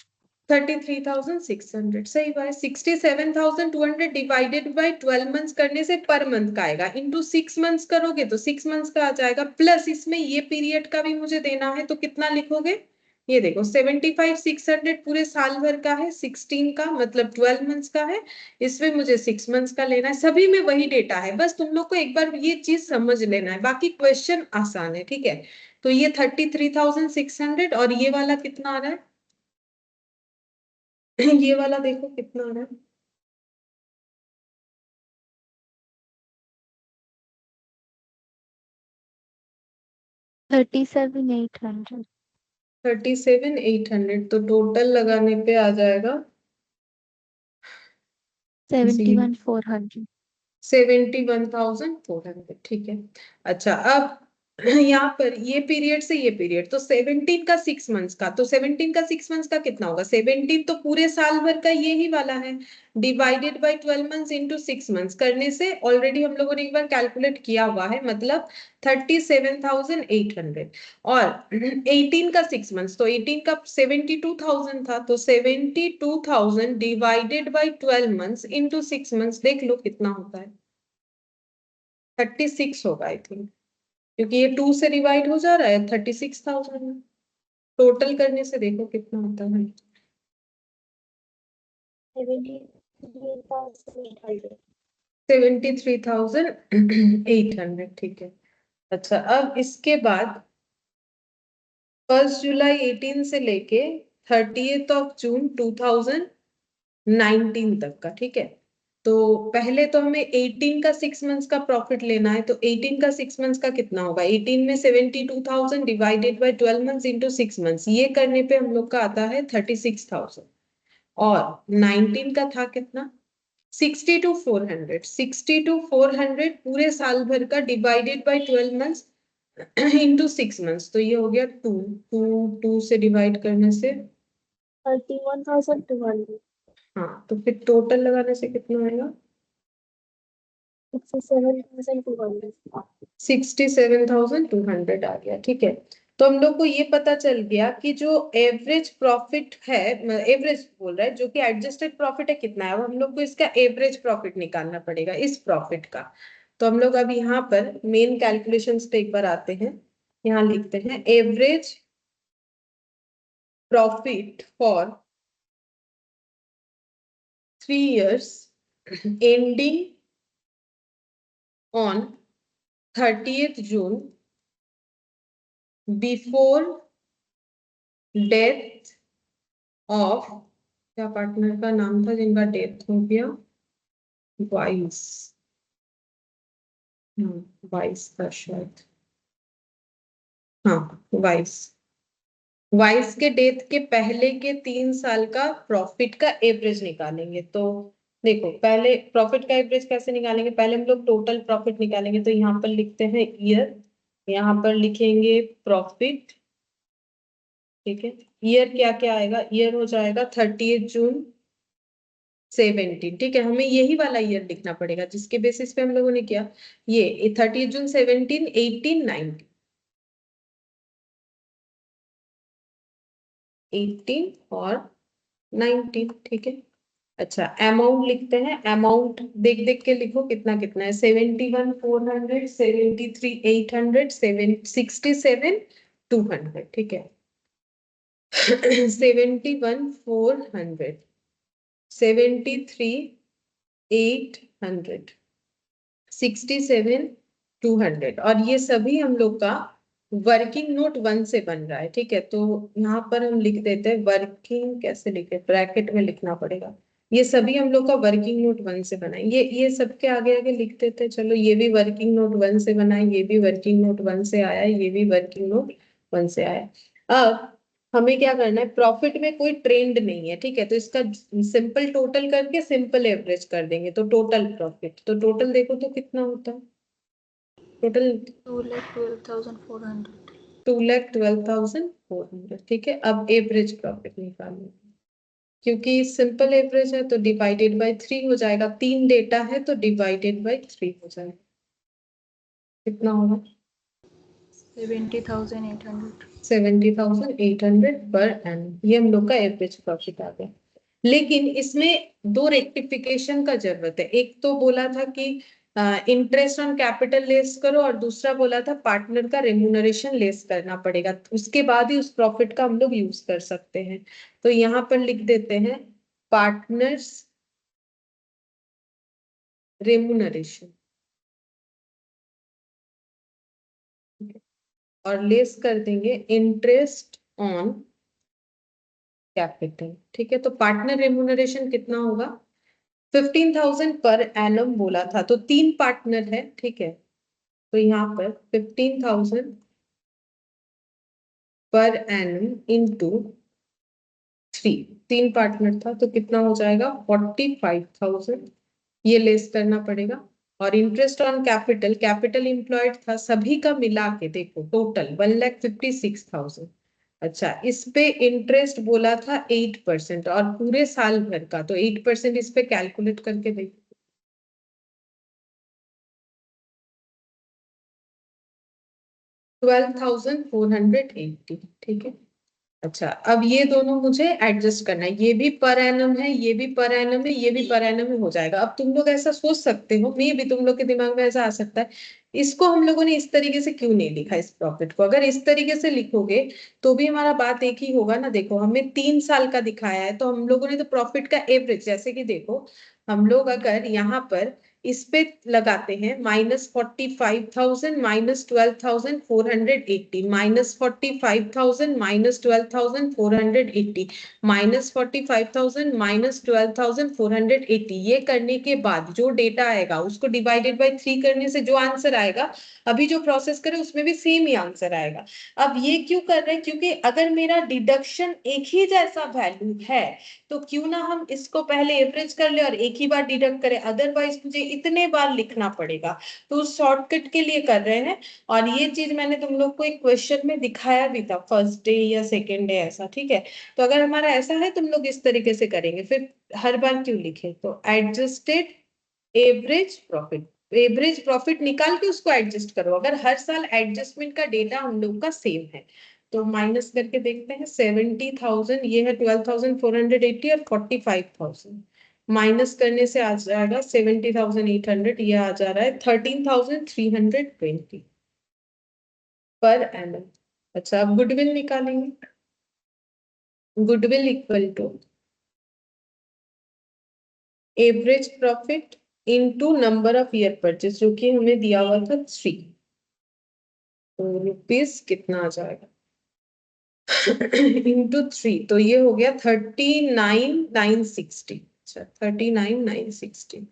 33,600 सही बात है। 67,200 डिवाइडेड बाय 12 मंथ्स करने से पर मंथ का आएगा, इंटू 6 मंथ्स करोगे तो 6 मंथ्स का आ जाएगा, प्लस इसमें ये पीरियड का भी मुझे देना है, तो कितना लिखोगे? ये देखो 75,600 पूरे साल भर का है, 16 का मतलब 12 मंथ्स का है, इसमें मुझे 6 मंथ्स का लेना है। सभी में वही डेटा है, बस तुम लोग को एक बार ये चीज समझ लेना है, बाकी क्वेश्चन आसान है, ठीक है। तो ये 33,600 और ये वाला कितना आ रहा है? ये वाला देखो कितना आ रहा है? 37,800. 37,800, तो टोटल लगाने पे आ जाएगा 71,400. 71,400, ठीक है। अच्छा अब यहाँ पर ये पीरियड से ये पीरियड, तो 17 का 6 मंथ्स का, तो 17 का 6 मंथ्स का कितना होगा? 17 तो पूरे साल भर का ये ही वाला है, divided by 12 months into 6 months करने से ऑलरेडी हम लोगों ने एक बार कैलकुलेट किया हुआ है, मतलब 37,800। और 18 का 6 मंथ्स, तो 18 का 72,000 था, तो 72,000 divided by 12 months into 6 months, देख लो कितना होता है? 36 होगा आई थिंक, क्योंकि ये 2 से डिवाइड हो जा रहा है 36,000 में। टोटल करने से देखो कितना होता है? 73,800. 73,800, ठीक है। अच्छा अब इसके बाद 1 जुलाई 18 से लेके 30 जून 2019 तक का, ठीक है। तो पहले तो हमें 18 का 6 मंथ्स का प्रॉफिट लेना है, तो 18 का 6 मंथ्स का कितना होगा? 18 में 72,000 divided by 12 months into 6 months, ये करने पे हम लोग का आता है 36,000। और 19 का था कितना? 62,400, 62,400 पूरे साल भर का divided by 12 months into 6 months, तो ये हो गया 2 से डिवाइड करने से 31,200. हाँ, तो फिर टोटल लगाने से कितना आएगा? 67,200. 67,200 आ गया, ठीक है। तो हम लोग को ये पता चल गया कि जो एवरेज प्रॉफिट है, एवरेज बोल रहा है, जो कि एडजस्टेड प्रॉफिट है कितना है, अब हम लोग को इसका एवरेज प्रॉफिट निकालना पड़ेगा इस प्रॉफिट का। तो हम लोग अब यहाँ पर मेन कैलकुलेशंस पे एक बार आते हैं, यहाँ लिखते हैं average profit for 3 years ending on 30th June before death of, क्या पार्टनर का नाम था जिनका डेथ हो गया? वाइस, वाइस का शायद, हाँ वाइस। वाइस के डेथ के पहले के 3 साल का प्रॉफिट का एवरेज निकालेंगे। तो देखो पहले प्रॉफिट का एवरेज कैसे निकालेंगे? पहले हम लोग टोटल प्रॉफिट निकालेंगे, तो यहाँ पर लिखते हैं ईयर, यहाँ पर लिखेंगे प्रॉफिट, ठीक है। ईयर क्या क्या आएगा? ईयर हो जाएगा 30 जून 17, ठीक है। हमें यही वाला ईयर लिखना पड़ेगा जिसके बेसिस पे हम लोगों ने किया, ये 30 जून 17 18 19, 18 और 19, ठीक है। अच्छा अमाउंट लिखते हैं, अमाउंट देख देख के लिखो कितना कितना है? 71,400, 73,800, 67,200, ठीक है। 71,400, 73,800, 800, 67 200, और ये सभी हम लोग का वर्किंग नोट 1 से बन रहा है, ठीक है। तो यहाँ पर हम लिख देते हैं वर्किंग, कैसे लिखे, ब्रैकेट में लिखना पड़ेगा। ये सभी हम लोग का वर्किंग नोट 1 से बना है, ये सबके आगे आगे लिख देते हैं। चलो, ये भी वर्किंग नोट 1 से बना है, ये भी वर्किंग नोट 1 से आया है, ये भी वर्किंग नोट 1 से आया है। अब हमें क्या करना है, प्रॉफिट में कोई ट्रेंड नहीं है, ठीक है, तो इसका सिंपल टोटल करके सिंपल एवरेज कर देंगे, तो टोटल प्रॉफिट, तो टोटल देखो तो कितना होता है टोटल, 2,12,400. 2,12,400, ठीक है। अब एवरेज प्रॉफिट निकालना, क्योंकि सिंपल एवरेज है तो डिवाइडेड बाय 3 हो जाएगा, 3 डेटा है तो डिवाइडेड बाय 3 हो जाएगा, कितना होगा 70,800. 70,800 पर एनम, ये हम लोग का एवरेज प्रॉफिट आ गया। लेकिन इसमें 2 रेक्टिफिकेशन का जरूरत है। एक तो बोला था कि इंटरेस्ट ऑन कैपिटल लेस करो, और दूसरा बोला था पार्टनर का रेम्यूनरेशन लेस करना पड़ेगा, उसके बाद ही उस प्रॉफिट का हम लोग यूज कर सकते हैं। तो यहाँ पर लिख देते हैं पार्टनर्स रेम्यूनरेशन, और लेस कर देंगे इंटरेस्ट ऑन कैपिटल, ठीक है। तो पार्टनर रेम्यूनरेशन कितना होगा, 15,000 पर एनम बोला था, तो 3 पार्टनर है, ठीक है। तो यहाँ पर 15,000 पर एनम इंटू 3 पार्टनर था, तो कितना हो जाएगा 45,000, ये लेस करना पड़ेगा। और interest on capital, capital employed था, सभी का मिला के देखो टोटल 1,56,000। अच्छा, इस पे इंटरेस्ट बोला था 8%, और पूरे साल भर का, तो 8% इस पे कैलकुलेट करके देखो, 12,480, ठीक है। अच्छा, अब ये दोनों मुझे एडजस्ट करना है, ये भी पर एनम है, ये भी पर एनम है, ये भी पर एनम में हो जाएगा। अब तुम लोग ऐसा सोच सकते हो, मे भी तुम लोग के दिमाग में ऐसा आ सकता है, इसको हम लोगों ने इस तरीके से क्यों नहीं लिखा, इस प्रॉफिट को अगर इस तरीके से लिखोगे तो भी हमारा बात एक ही होगा ना। देखो, हमें 3 साल का दिखाया है, तो हम लोगों ने तो प्रॉफिट का एवरेज, जैसे कि देखो हम लोग अगर यहाँ पर इस पे लगाते हैं -45,000 -12,480, -45,000 -12,480, -45,000 -12,480, ये करने के बाद जो डेटा आएगा उसको डिवाइडेड बाय 3 करने से जो आंसर आएगा, अभी जो प्रोसेस करें उसमें भी सेम ही आंसर आएगा। अब ये क्यों कर रहे हैं, क्योंकि अगर मेरा डिडक्शन एक ही जैसा वैल्यू है तो क्यों ना हम इसको पहले एवरेज कर ले और एक ही बार डिडक्ट करें, अदरवाइज मुझे इतने बार लिखना पड़ेगा, तो उस शॉर्टकट के लिए कर रहे हैं। और ये चीज मैंने तुम लोग को एक क्वेश्चन में दिखाया भी था, फर्स्ट डे या सेकेंड डे ऐसा, ठीक है। तो अगर हमारा ऐसा है तुम लोग इस तरीके से करेंगे, फिर हर बार क्यों लिखे, तो adjusted average profit, average profit निकाल के उसको एडजस्ट करो, अगर हर साल एडजस्टमेंट का डेटा हम लोग का सेम है। तो माइनस करके देखते हैं, 70,000 ये है 12,480, और 45,000 माइनस करने से आ जाएगा 70,800, ये आ जा रहा है 13,320 पर एनम। अच्छा, अब गुडविल निकालेंगे, goodwill equal to average profit into number of year purchase, जो कि हमें दिया हुआ था 3, तो रुपीज कितना आ जाएगा इंटू 3, तो ये हो गया 39,960। अच्छा, 39,960,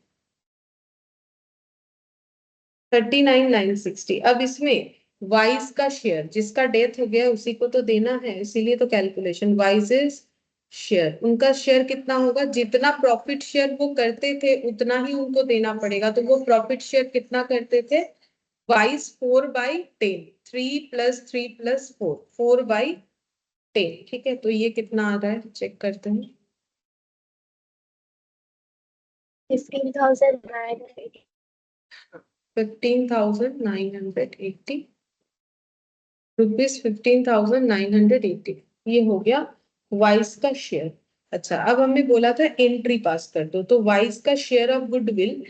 39,960। अब इसमें वाइज का शेयर, जिसका डेथ हो गया उसी को तो देना है, इसीलिए तो कैलकुलेशन वाइजेस शेयर, उनका शेयर कितना होगा, जितना प्रॉफिट शेयर वो करते थे उतना ही उनको देना पड़ेगा। तो वो प्रॉफिट शेयर कितना करते थे, वाइज 4/10, 3 + 3 + 4, 4/10, ठीक है। तो ये कितना आ रहा है, चेक करते हैं, 15,980. 15,980 रुपीज, 15,980, ये हो गया वाइज का शेयर। अच्छा, अब हमें बोला था एंट्री पास कर दो, तो वाइज का शेयर ऑफ गुडविल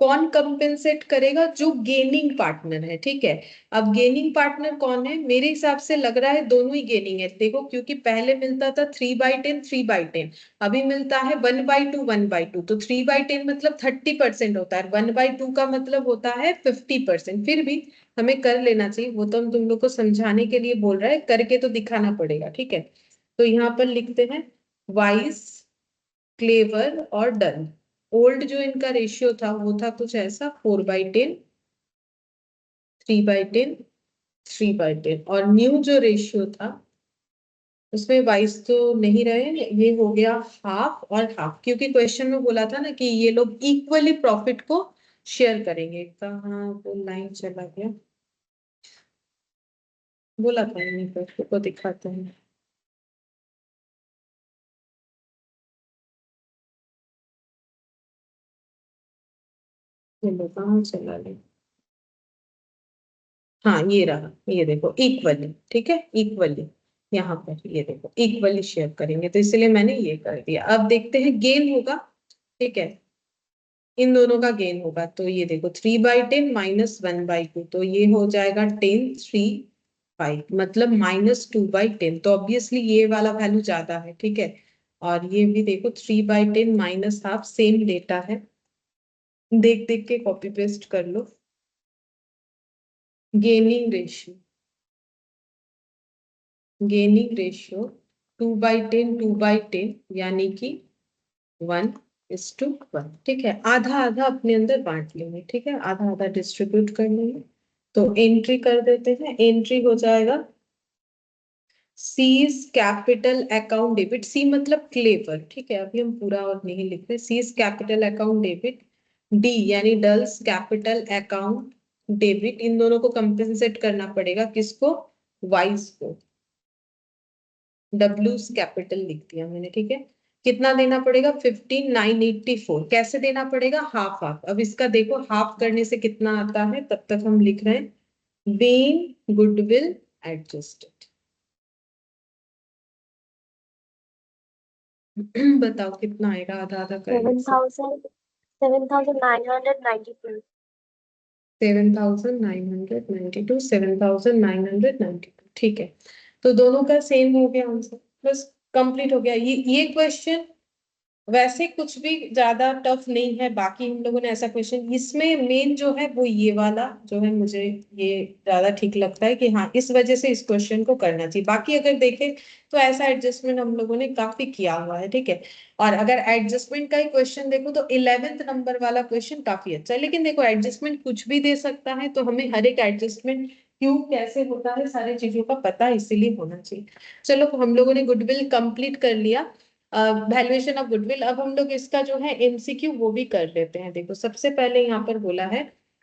कौन कंपेंसेट करेगा? जो गेनिंग पार्टनर है, ठीक है। अब गेनिंग पार्टनर कौन है? मेरे हिसाब से लग रहा है दोनों ही गेनिंग है, देखो, क्योंकि पहले मिलता था 3/10 3/10, अभी मिलता है 1/2 1/2, तो 3/10 मतलब 30% होता है, 1/2 का मतलब होता है 50%। फिर भी हमें कर लेना चाहिए, वो तो हम तुम लोग को समझाने के लिए बोल रहा है, करके तो दिखाना पड़ेगा, ठीक है। तो यहाँ पर लिखते हैं वाइस, क्लेवर और डन। ओल्ड जो इनका रेशियो था वो था कुछ ऐसा 4/10 3/10 3/10, और न्यू जो रेशियो था उसमें वाइस तो नहीं रहे, ये हो गया हाफ और हाफ, क्योंकि क्वेश्चन में बोला था ना कि ये लोग इक्वली प्रॉफिट को शेयर करेंगे। कहाँ वो लाइन चला गया? बोला था इन्हीं पर, को दिखाते हैं। चलो कहाँ चला गया? हाँ ये रहा, ये देखो इक्वली, ठीक है, इक्वली। यहाँ पर ये देखो इक्वली शेयर करेंगे, तो इसलिए मैंने ये कर दिया। अब देखते हैं गेन होगा, ठीक है, इन दोनों का गेन होगा। तो ये देखो 3/10 माइनस 1/2, तो ये हो जाएगा 10 3/5, मतलब -2/10, तो ऑब्वियसली ये वाला वैल्यू ज्यादा है, ठीक है। और ये भी देखो 3/10 माइनस हाफ, सेम डेटा है, देख देख के कॉपी पेस्ट कर लो। गेनिंग रेशियो, गेनिंग रेशियो 2/10 2/10, यानी कि 1:1, ठीक है। आधा आधा अपने अंदर बांट लेंगे, ठीक है, आधा आधा डिस्ट्रीब्यूट कर लेंगे। तो एंट्री कर देते हैं, एंट्री हो जाएगा सीज कैपिटल अकाउंट डेबिट, सी मतलब क्लेवर, ठीक है, अभी हम पूरा और नहीं लिख रहे। Seize capital account debit, D यानी डल्स कैपिटल अकाउंट डेबिट, इन दोनों को कंपेंसेट करना पड़ेगा, किसको? वाइस को। डब्ल्यूज कैपिटल लिख दिया मैंने, ठीक है। कितना देना पड़ेगा? 15,984। कैसे देना पड़ेगा? Half half. अब इसका देखो हाफ करने से कितना आता है, तब तक हम लिख रहे हैं बीइंग गुडविल एडजस्टेड। बताओ कितना आएगा आधा आधा करने से? 7,992. 7,992 7,992, ठीक है। तो दोनों का सेम हो गया आंसर, बस कंप्लीट हो गया। ये क्वेश्चन वैसे कुछ भी ज्यादा टफ नहीं है, बाकी हम लोगों ने ऐसा क्वेश्चन, इसमें मेन जो है वो ये वाला जो है, मुझे ये ज्यादा ठीक लगता है कि हाँ इस वजह से इस क्वेश्चन को करना चाहिए। बाकी अगर देखें तो ऐसा एडजस्टमेंट हम लोगों ने काफी किया हुआ है, ठीक है। और अगर एडजस्टमेंट का ही क्वेश्चन देखो तो 11th नंबर वाला क्वेश्चन काफी अच्छा है, लेकिन देखो एडजस्टमेंट कुछ भी दे सकता है, तो हमें हर एक एडजस्टमेंट क्यों कैसे होता है सारी चीजों का पता इसीलिए होना चाहिए। चलो हम लोगों ने गुडविल कंप्लीट कर लिया, वैल्यूएशन ऑफ गुडविल। अब हम लोग इसका जो है एमसीक्यू वो भी कर लेते हैं। देखो सबसे पहले यहाँ पर बोला है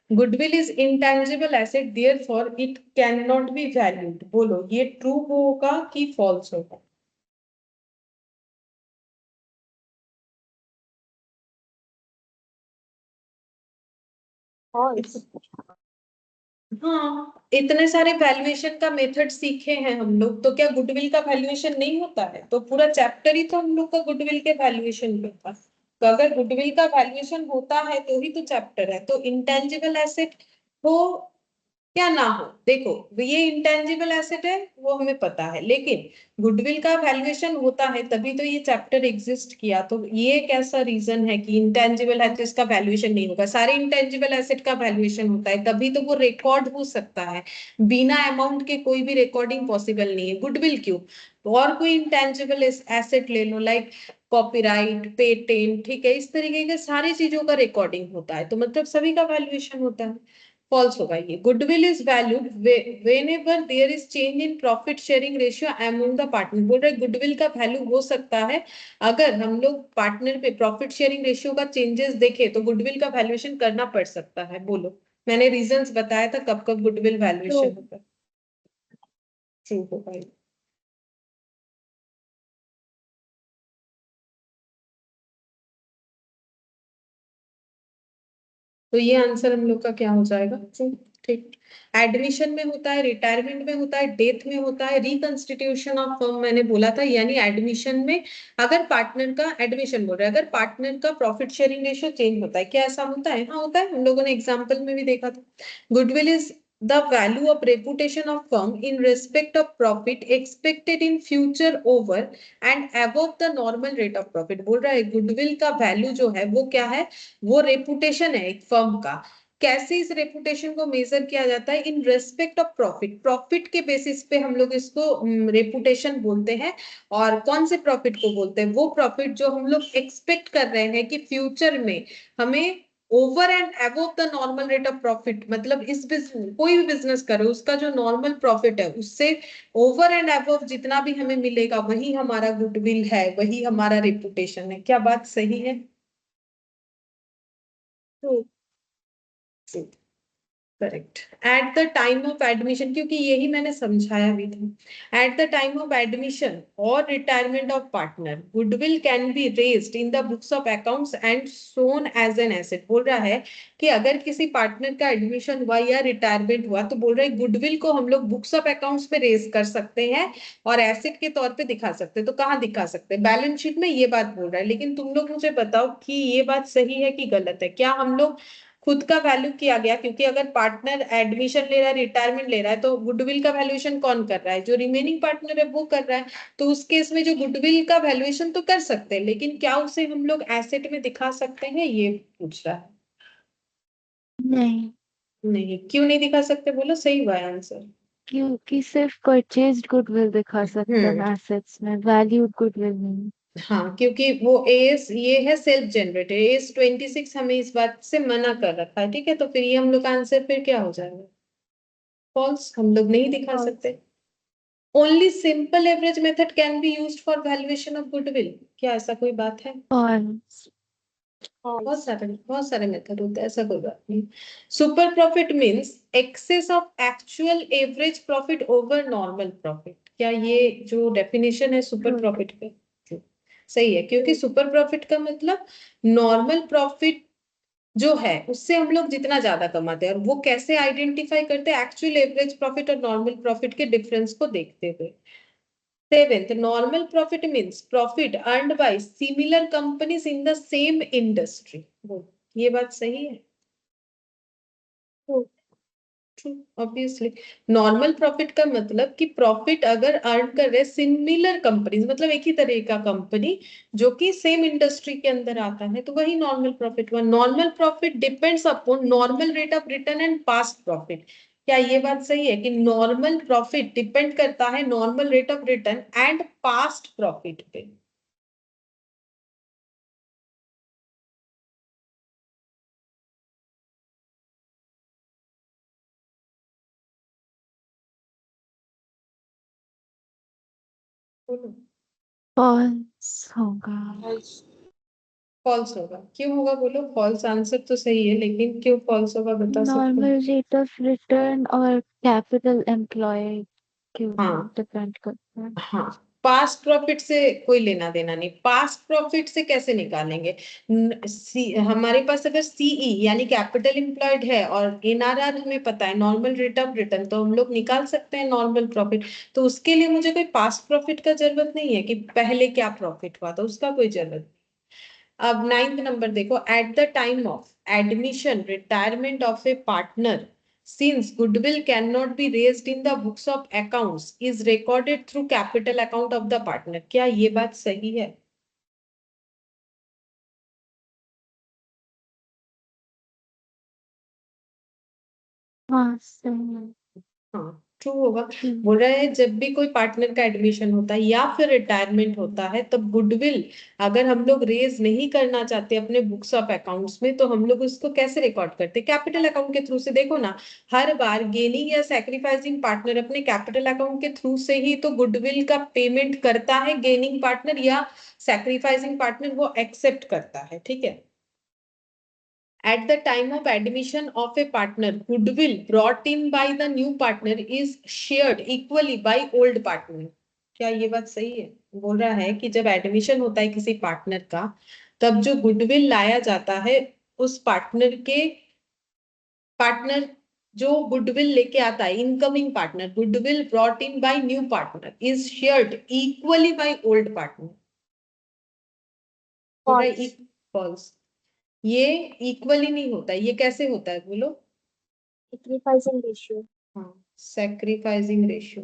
goodwill is intangible asset therefore it can not be valued. बोलो ये ट्रू होगा कि फॉल्स होगा? False. हाँ, इतने सारे वैल्यूएशन का मेथड सीखे हैं हम लोग, तो क्या गुडविल का वैल्यूएशन नहीं होता है? तो पूरा चैप्टर ही तो हम लोग का गुडविल के वैल्यूएशन पे था। तो अगर गुडविल का वैल्यूएशन होता है तो ही तो चैप्टर है। तो इंटेंजिबल एसेट हो क्या ना हो, देखो ये इंटेंजिबल एसेट है वो हमें पता है, लेकिन गुडविल का वैल्यूएशन होता है तभी तो ये चैप्टर एग्जिस्ट किया। तो ये एक ऐसा रीजन है कि इंटेंजिबल है तो इसका वैल्यूएशन नहीं होगा। सारे इंटेंजिबल एसेट का वैल्यूएशन होता है तभी तो वो रिकॉर्ड हो सकता है, बिना अमाउंट के कोई भी रिकॉर्डिंग पॉसिबल नहीं है। गुडविल क्यों, और कोई इंटेंजिबल एसेट ले लो, लाइक कॉपीराइट पेटेंट, ठीक है, इस तरीके के सारी चीजों का रिकॉर्डिंग होता है, तो मतलब सभी का वैल्यूएशन होता है। फॉल्स होगा ये। Goodwill is valued whenever there is change in profit sharing ratio among the partner. बोल रहे गुडविल का वैल्यू हो सकता है अगर हम लोग पार्टनर पे प्रॉफिट शेयरिंग रेशियो का चेंजेस देखे, तो गुडविल का वैल्यूएशन करना पड़ सकता है। बोलो, मैंने रीजंस बताया था कब कब गुडविल वैल्यूएशन होगा। ट्रू होगा ये। तो ये आंसर हम लोग का क्या हो जाएगा? ठीक, एडमिशन में होता है, रिटायरमेंट में होता है, डेथ में होता है, रिकंस्टिट्यूशन ऑफ फर्म मैंने बोला था, यानी एडमिशन में अगर पार्टनर का एडमिशन बोल रहे हैं, अगर पार्टनर का प्रॉफिट शेयरिंग रेशियो चेंज होता है, क्या ऐसा होता है? हाँ होता है, हम लोगों ने एग्जाम्पल में भी देखा था। Goodwill is the value of reputation of firm in respect of profit expected in future over and above the normal rate of profit। बोल रहा है गुडविल का वैल्यू जो है वो क्या है, वो रेपुटेशन है एक फर्म का। कैसे इस रेपुटेशन को मेजर किया जाता है? In respect of profit, profit के बेसिस पे हम लोग इसको रेपुटेशन बोलते हैं। और कौन से प्रॉफिट को बोलते हैं? वो प्रॉफिट जो हम लोग एक्सपेक्ट कर रहे हैं कि फ्यूचर में हमें over and above the normal rate of profit, मतलब इस बिजनेस, कोई भी बिजनेस करे उसका जो नॉर्मल प्रॉफिट है उससे ओवर एंड अबव जितना भी हमें मिलेगा वही हमारा गुडविल है, वही हमारा रेपुटेशन है। क्या बात सही है? True. Correct. At the time of admission, क्योंकि यही मैंने समझाया भी था, at the time of admission और retirement of partner goodwill can be raised in the books of accounts and shown as an asset. बोल रहा है कि अगर किसी पार्टनर का एडमिशन हुआ या रिटायरमेंट हुआ तो बोल रहा है गुडविल को हम लोग बुक्स ऑफ अकाउंट्स में रेज कर सकते हैं और एसेट के तौर पे दिखा सकते हैं। तो कहाँ दिखा सकते हैं? बैलेंस शीट में, ये बात बोल रहा है। लेकिन तुम लोग मुझे बताओ कि ये बात सही है कि गलत है? क्या हम लोग खुद का वैल्यू किया गया? क्योंकि अगर पार्टनर एडमिशन ले रहा है, रिटायरमेंट ले रहा है, तो गुडविल का वैल्यूएशन कौन कर रहा है? जो रिमेनिंग पार्टनर है वो कर रहा है। तो उस केस में जो गुडविल का वैल्यूएशन तो कर सकते हैं, लेकिन क्या उसे हम लोग एसेट में दिखा सकते हैं, ये पूछ रहा है। नहीं, नहीं, क्यों नहीं दिखा सकते? बोलो, सही हुआ आंसर। क्योंकि सिर्फ परचेज्ड गुडविल दिखा सकते हैं एसेट्स में, वैल्यूड गुडविल नहीं। हाँ, क्योंकि वो एएस ये है सेल्फ जनरेटेड, एएस 26 हमें इस बात से मना कर रखा है। ठीक है, तो फिर ये हम लोग का आंसर फिर क्या हो जाएगा? फॉल्स, हम लोग नहीं दिखा False. सकते। Only simple average method can be used for valuation of goodwill. क्या ऐसा कोई बात है? False. बहुत सारे मेथड होते हैं, ऐसा कोई बात नहीं। Super profit means excess of actual average profit over normal profit. क्या ये जो डेफिनेशन है सुपर True. प्रॉफिट पे सही है? क्योंकि सुपर प्रॉफिट का मतलब नॉर्मल प्रॉफिट जो है उससे हम लोग जितना ज्यादा कमाते हैं। और वो कैसे आइडेंटिफाई करते हैं? एक्चुअल एवरेज प्रॉफिट और नॉर्मल प्रॉफिट के डिफरेंस को देखते हुए। Seventh, normal profit means profit earned by similar companies in the same industry। ये बात सही है? True, obviously. नॉर्मल प्रॉफिट का मतलब कि प्रॉफिट अगर अर्न कर रहे सिमिलर कंपनीज, मतलब एक ही तरह का कंपनी जो कि सेम इंडस्ट्री के अंदर आता है, तो वही नॉर्मल प्रॉफिट हुआ। Normal profit depends upon normal rate of return and past profit. क्या ये बात सही है कि नॉर्मल प्रॉफिट डिपेंड करता है normal rate of return and past profit पे? False होगा। फॉल्स होगा। क्यों होगा? बोलो। फॉल्स आंसर तो सही है, लेकिन क्यों फॉल्स होगा बता सकते हो? नॉर्मल रेट ऑफ रिटर्न और कैपिटल एम्प्लॉय के ऊपर हाँ डिपेंड करता है। हाँ, पास्ट प्रॉफिट से कोई लेना देना नहीं। पास्ट प्रॉफिट से कैसे निकालेंगे? हमारे पास अगर सीई यानी कैपिटल एम्प्लॉयड है और एनआरआर हमें पता है नॉर्मल रेट ऑफ रिटर्न, तो हम लोग निकाल सकते हैं नॉर्मल प्रॉफिट। तो उसके लिए मुझे कोई पास्ट प्रॉफिट का जरूरत नहीं है कि पहले क्या प्रॉफिट हुआ था, उसका कोई जरूरत नहीं। अब 9th नंबर देखो, eight the time of admission retirement of A partner, since goodwill cannot be raised in the books of accounts is recorded through capital account of the partner। क्या ये बात सही है? हाँ, सही है। हाँ, ट्रू होगा। True. बोल रहा है जब भी कोई पार्टनर का एडमिशन होता है या फिर रिटायरमेंट होता है, तब गुडविल अगर हम लोग रेज नहीं करना चाहते अपने बुक्स ऑफ अकाउंट्स में, तो हम लोग उसको कैसे रिकॉर्ड करते हैं? कैपिटल अकाउंट के थ्रू से। देखो ना, हर बार गेनिंग या सैक्रिफाइसिंग पार्टनर अपने कैपिटल अकाउंट के थ्रू से ही तो गुडविल का पेमेंट करता है। गेनिंग पार्टनर या सैक्रिफाइसिंग पार्टनर वो एक्सेप्ट करता है। ठीक है। At the time of admission of a partner, goodwill brought in by the new partner is shared equally by old partner। क्या ये बात सही है? बोल रहा है कि जब एडमिशन होता है किसी पार्टनर का, तब जो गुडविल लाया जाता है उस पार्टनर जो गुडविल लेके आता है, incoming partner, goodwill brought in by new partner is shared equally by old partner. False. ये इक्वली नहीं होता, ये कैसे होता है बोलो? Sacrificing ratio. हाँ, sacrificing ratio.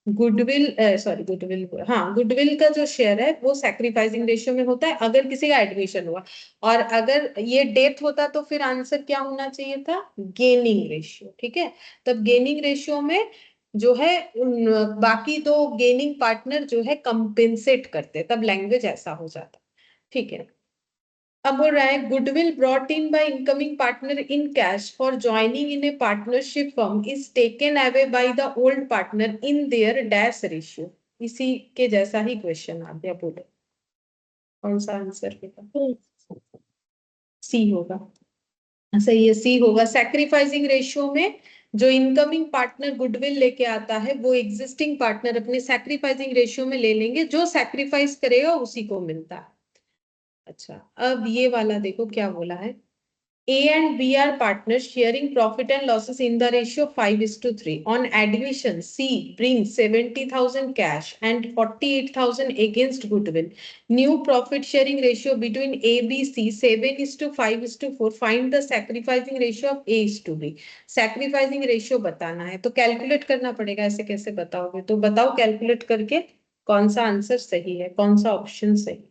Goodwill, sorry goodwill, हाँ गुडविल का जो शेयर है वो सैक्रिफाइसिंग रेशियो में होता है अगर किसी का एडमिशन हुआ, और अगर ये डेथ होता तो फिर आंसर क्या होना चाहिए था? Gaining ratio. ठीक है, तब गेनिंग रेशियो में जो है बाकी दो गेनिंग पार्टनर जो है कंपेंसेट करते, तब लैंग्वेज ऐसा हो जाता। ठीक है, अब बोल रहा है goodwill brought in bye incoming partner in cash for joining in A partnership firm is taken away by the old partner in their dash ratio. इसी के जैसा ही क्वेश्चन आ गया, बोलो कौन सा आंसर होगा? सी होगा। सही है, सी होगा। सैक्रिफाइसिंग रेशियो में जो इनकमिंग पार्टनर गुडविल लेके आता है वो एग्जिस्टिंग पार्टनर अपने सैक्रिफाइसिंग रेशियो में ले लेंगे, जो सैक्रिफाइस करेगा उसी को मिलता है। अच्छा, अब ये वाला देखो क्या बोला है। A and B are partners sharing profit and losses in the ratio 5:3. On admission, C brings 70,000 cash and 48,000 against goodwill. New profit sharing ratio between A, B, C 7:5:4. Find the sacrificing ratio of A is to B. Sacrificing ratio बताना है तो calculate करना पड़ेगा, ऐसे कैसे बताओगे? तो बताओ कैलकुलेट करके कौन सा आंसर सही है, कौन सा ऑप्शन सही।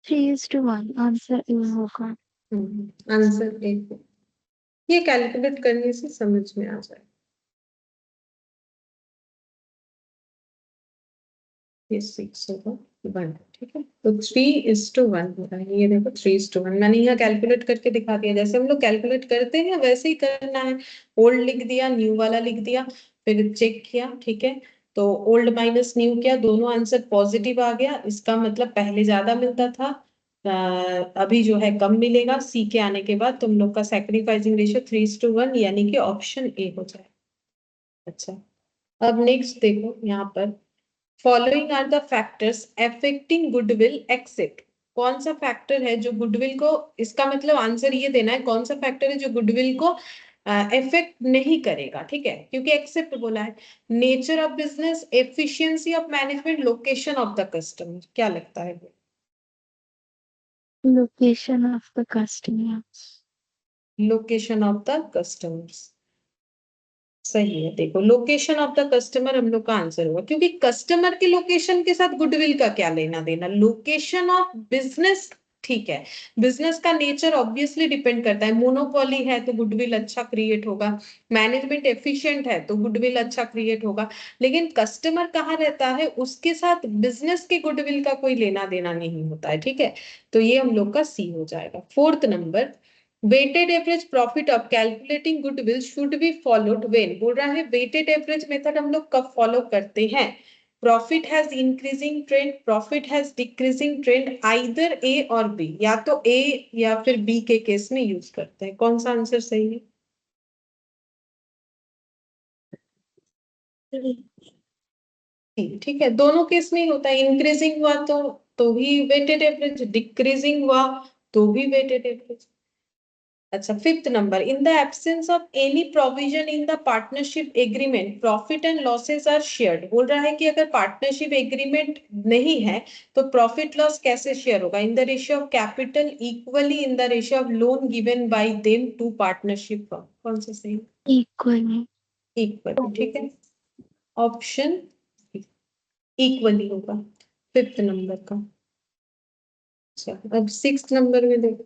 Three is to one. Answer A होगा। आंसर एक, ये कैलकुलेट करने से समझ में आ जाए। ये 6 होगा 1। ठीक है, तो 3:1 हो रहा है। ये देखो 3:1 मैंने यहाँ कैलकुलेट करके दिखा दिया, जैसे हम लोग कैलकुलेट करते हैं वैसे ही करना है। ओल्ड लिख दिया, न्यू वाला लिख दिया, फिर चेक किया। ठीक है, तो ओल्ड माइनस न्यू किया, दोनों आंसर पॉजिटिव आ गया, इसका मतलब पहले ज्यादा मिलता था, अभी जो है कम मिलेगा। सी के आने के बाद तुम लोग का सैक्रिफाइसिंग रेशियो 3:1 यानी कि ऑप्शन ए हो जाए। अच्छा, अब नेक्स्ट देखो यहाँ पर, following are the factors affecting goodwill except. कौन सा फैक्टर है जो गुडविल को, इसका मतलब आंसर ये देना है कौन सा फैक्टर है जो गुडविल को इफेक्ट नहीं करेगा। ठीक है, क्योंकि एक्सेप्ट बोला है। Nature of business, efficiency of management, location of the customer, क्या लगता है? Location of the customer. Location of the customers सही है। देखो लोकेशन ऑफ द कस्टमर हम लोग का आंसर होगा, क्योंकि कस्टमर के लोकेशन के साथ गुडविल का क्या लेना देना। लोकेशन ऑफ बिजनेस, ठीक है, बिजनेस का नेचर ऑब्वियसली डिपेंड करता है। मोनोपोली है तो गुडविल अच्छा क्रिएट होगा, मैनेजमेंट एफिशिएंट है तो गुडविल अच्छा क्रिएट होगा, लेकिन कस्टमर कहाँ रहता है उसके साथ बिजनेस के गुडविल का कोई लेना देना नहीं होता है। ठीक है, तो ये हम लोग का सी हो जाएगा। 4th number, weighted average profit of calculating goodwill should be followed when. बोल रहा है वेटेड एवरेज मेथड हम लोग कब फॉलो करते हैं? Profit has increasing trend, profit has decreasing trend, either A और बी, या तो ए या फिर बी के केस में यूज करते हैं। कौन सा आंसर सही है? ठीक है, दोनों केस में ही होता है। इंक्रीजिंग हुआ तो भी वेटेड एवरेज, डिक्रीजिंग हुआ तो भी वेटेड एवरेज। अच्छा, 5th number, in the absence of any provision in the partnership agreement profit and losses are shared. बोल रहा है कि अगर पार्टनरशिप एग्रीमेंट नहीं है तो प्रॉफिट लॉस कैसे शेयर होगा? In the ratio of capital, equally in the ratio of loan given by them to partnership firm. कौन सा सही? Equally. इक्वली। ठीक है, ऑप्शन इक्वली होगा 5th नंबर का। अच्छा, अब 6th नंबर में देखो,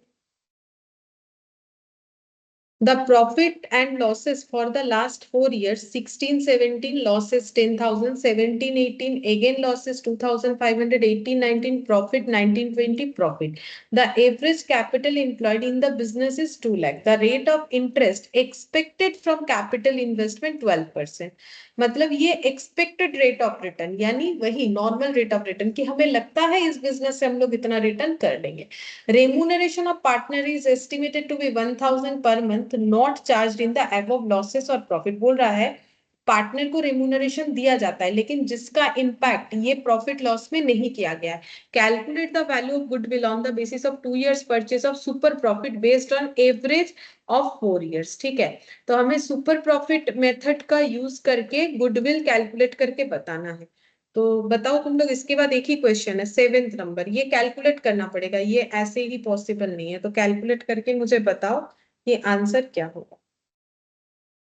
The profit and losses for the last 4 years, 16-17 losses 10,000, 17-18 again losses 2,500, 18-19 profit, 19-20 profit. The average capital employed in the business is 2 lakh. The rate of interest expected from capital investment 12%. मतलब ये expected rate of return यानी वही normal rate of return कि हमें लगता है इस business से हम लोग इतना return कर लेंगे. Remuneration of partner is estimated to be 1,000 per month, not charged in the above losses or profit. बोल रहा है पार्टनर को रेम्यूनरेशन दिया जाता है लेकिन जिसका इम्पैक्ट ये प्रॉफिट लॉस में नहीं किया गया है. Calculate the value of goodwill on the basis of 2 years purchase of super profit based on average of 4 years. ठीक है, तो हमें सुपर प्रॉफिट मेथड का यूज करके गुडविल कैलकुलेट करके बताना है. तो बताओ तुम लोग. इसके बाद एक ही क्वेश्चन है 7th नंबर. ये कैलकुलेट करना पड़ेगा, ये ऐसे ही पॉसिबल नहीं है. तो कैलकुलेट करके मुझे बताओ ये आंसर क्या होगा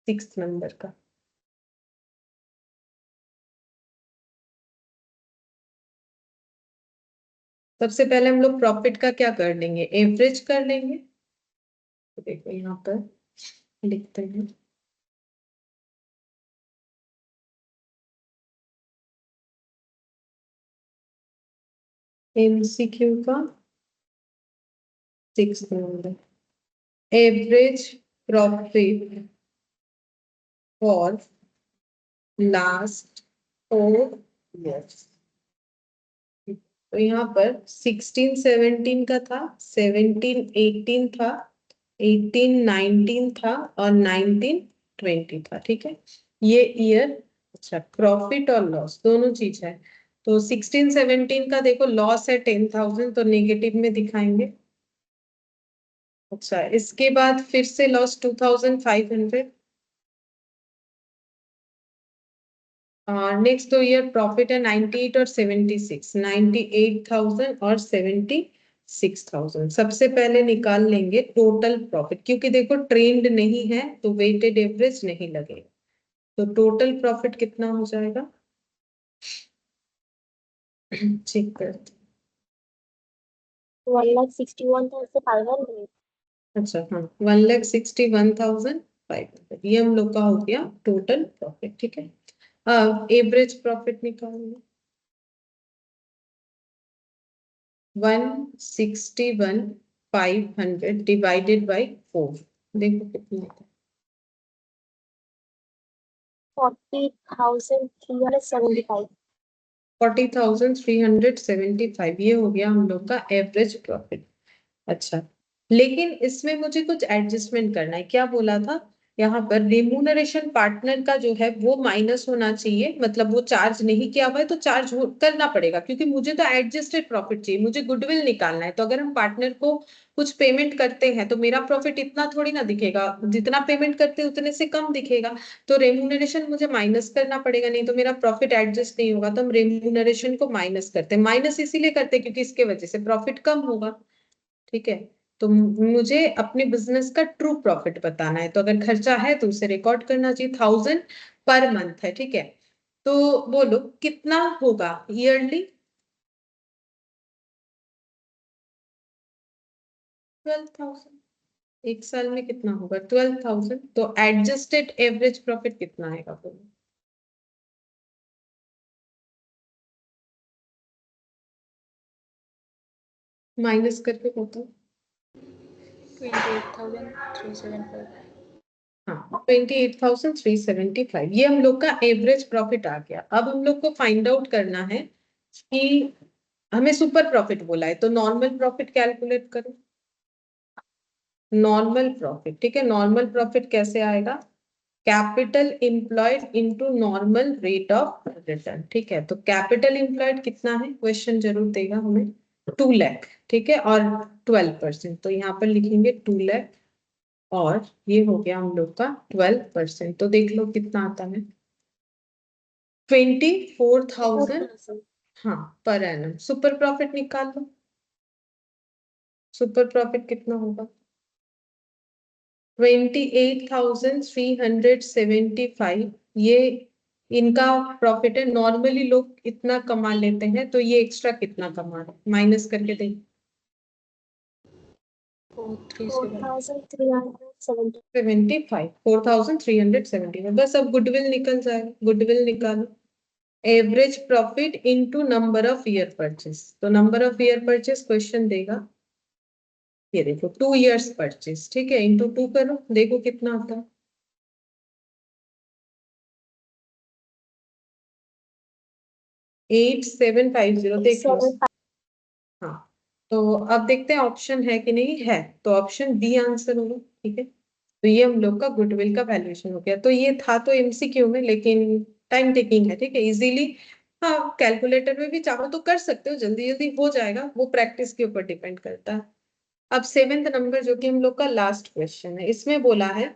6th नंबर का. सबसे पहले हम लोग प्रॉफिट का क्या कर लेंगे, एवरेज कर लेंगे. तो देखो यहाँ पर लिखते हैं एमसीक्यू का 6th number. Average profit for last 4 years. तो यहाँ पर 16-17 का था, 17-18 था, 18-19 था और 19-20 था. ठीक है, ये ईयर. अच्छा, प्रॉफिट और लॉस दोनों चीज है. तो 16-17 का देखो लॉस है 10,000 तो नेगेटिव में दिखाएंगे. अच्छा, इसके बाद फिर से लॉस 2,500. नेक्स्ट 2 ईयर प्रॉफिट है 98 और 76, 98,000 और 76,000. सबसे पहले निकाल लेंगे टोटल प्रॉफिट क्योंकि देखो ट्रेंड नहीं है तो वेटेड एवरेज नहीं लगेगा. तो टोटल प्रॉफिट कितना हो जाएगा चेक करते. 1,61,500. अच्छा हाँ, 1,61,500 ये हम लोग का हो गया टोटल प्रॉफिट. ठीक है, अब एवरेज प्रॉफिट निकालेंगे. 161,500 डिवाइडेड बाई 4. देखो कितना होता है. 40,375. 40,375 ये हो गया हम लोग का एवरेज प्रॉफिट. अच्छा, लेकिन इसमें मुझे कुछ एडजस्टमेंट करना है. क्या बोला था यहाँ पर, रेम्यूनरेशन पार्टनर का जो है वो माइनस होना चाहिए. मतलब वो चार्ज नहीं किया हुआ है तो चार्ज करना पड़ेगा क्योंकि मुझे तो एडजस्टेड प्रॉफिट चाहिए, मुझे गुडविल निकालना है. तो अगर हम पार्टनर को कुछ पेमेंट करते हैं तो मेरा प्रॉफिट इतना थोड़ी ना दिखेगा, जितना पेमेंट करते हैं उतने से कम दिखेगा. तो रेम्यूनरेशन मुझे माइनस करना पड़ेगा, नहीं तो मेरा प्रॉफिट एडजस्ट नहीं होगा. तो हम रेम्यूनरेशन को माइनस करते हैं. माइनस इसीलिए करते हैं क्योंकि इसके वजह से प्रॉफिट कम होगा. ठीक है, तो मुझे अपने बिजनेस का ट्रू प्रॉफिट बताना है. तो अगर खर्चा है तो उसे रिकॉर्ड करना चाहिए. 1,000 पर मंथ है. ठीक है, तो बोलो कितना होगा ईयरली. 12,000. एक साल में कितना होगा 12,000. तो एडजस्टेड एवरेज प्रॉफिट कितना आएगा बोलो. माइनस करके बताओ. 28,375. हाँ, 28,375 ये हम लोग का एवरेज प्रॉफिट आ गया. अब हम लोग को फाइंड आउट करना है कि हमें सुपर प्रॉफिट बोला है तो नॉर्मल प्रॉफिट कैलकुलेट करो. Normal profit. ठीक है, नॉर्मल प्रॉफिट कैसे आएगा, capital employed into normal rate of return. ठीक है, तो कैपिटल एम्प्लॉयड कितना है क्वेश्चन जरूर देगा हमें, 2 लाख. ठीक है, और 12%. तो यहाँ पर लिखेंगे 2 लाख और ये हो गया हम लोग का 12%. तो देख लो कितना आता है 24,000. हाँ, पर एनम. सुपर प्रॉफिट निकाल लो. सुपर प्रॉफिट कितना होगा 28,375. ये इनका प्रॉफिट है. नॉर्मली लोग इतना कमा लेते हैं तो ये एक्स्ट्रा कितना कमा रहे हैं माइनस करके देख. $4,370. 75, 4,370 बस। अब गुडविल निकल जाएगा, गुडविल निकालो। Average profit into number of year purchase. तो number of year purchase question देगा, ये देखो 2 years परचेस, ठीक है, इनटू 2 करो, देखो कितना आता है। 8750 देख लो। हाँ, तो अब देखते हैं ऑप्शन है कि नहीं है, तो ऑप्शन बी आंसर होगा, ठीक है। तो ये हम लोग का गुडविल का वैल्यूएशन हो गया। तो ये था तो एमसीक्यू में, लेकिन टाइम टेकिंग है, ठीक है। इजीली हाँ कैलकुलेटर में भी चाहो तो कर सकते हो, जल्दी जल्दी हो जाएगा, वो प्रैक्टिस के ऊपर डिपेंड करता है। अब 7th नंबर जो कि हम लोग का लास्ट क्वेश्चन है, इसमें बोला है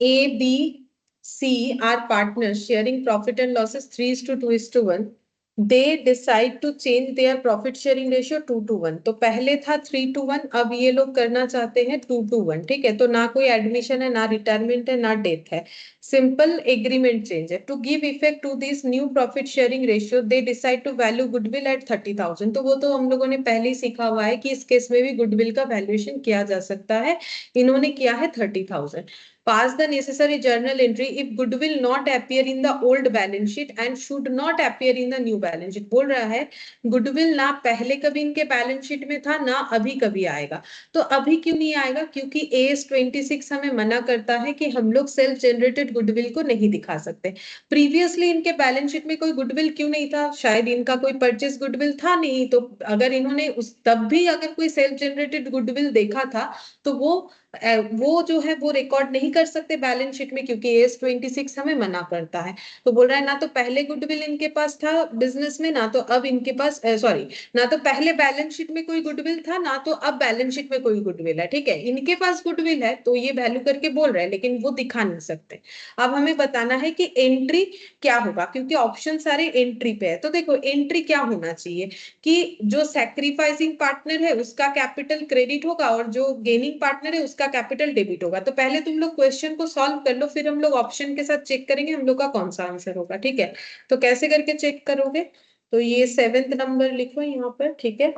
A, B, C are partners sharing profit and losses 3:2:1. They decide to change their profit sharing ratio 2:1. तो पहले था 3:1, अब ये लोग करना चाहते हैं 2:1, ठीक है। तो ना कोई एडमिशन है, ना रिटायरमेंट है, ना डेथ है, सिंपल एग्रीमेंट चेंज है। To give effect to this new profit sharing ratio they decide to value goodwill at 30,000। तो वो तो हम लोगों ने पहले ही सीखा हुआ है कि इस केस में भी गुडविल का वैल्यूएशन किया जा सकता है। इन्होंने किया है 30,000। Pass the necessary journal entry if goodwill not appear in the old balance sheet and should not appear in the new balance sheet। बोल रहा है गुडविल ना पहले कभी इनके बैलेंस शीट में था, ना अभी कभी आएगा। तो अभी क्यों नहीं आएगा? क्योंकि AS 26 हमें मना करता है कि हम लोग सेल्फ जनरेटेड गुडविल को नहीं दिखा सकते। प्रीवियसली इनके बैलेंस शीट में कोई गुडविल क्यों नहीं था? शायद इनका कोई परचेस गुडविल था नहीं। तो अगर इन्होंने उस तब भी अगर कोई सेल्फ जनरेटेड गुडविल देखा था, तो वो जो है वो रिकॉर्ड नहीं कर सकते बैलेंस शीट में, क्योंकि AS 26 हमें मना करता है। तो बोल रहा है ना तो पहले गुडविल इनके पास था बिजनेस में, ना तो अब इनके पास सॉरी, ना तो पहले बैलेंस शीट में कोई गुडविल था, ना तो अब बैलेंस शीट में कोई गुडविल है, ठीक है। इनके पास गुडविल है तो ये वैल्यू करके बोल रहे हैं, लेकिन वो दिखा नहीं सकते। अब हमें बताना है कि एंट्री क्या होगा, क्योंकि ऑप्शन सारे एंट्री पे है। तो देखो एंट्री क्या होना चाहिए कि जो सैक्रिफाइसिंग पार्टनर है उसका कैपिटल क्रेडिट होगा और जो गेनिंग पार्टनर है उसका कैपिटल डेबिट होगा। तो पहले तुम लोग क्वेश्चन को सॉल्व कर लो, फिर हम लोग ऑप्शन के साथ चेक करेंगे हम लोग का कौन सा आंसर होगा, ठीक है। तो कैसे करके चेक करोगे? तो ये 7th नंबर लिखो यहाँ पर, ठीक है।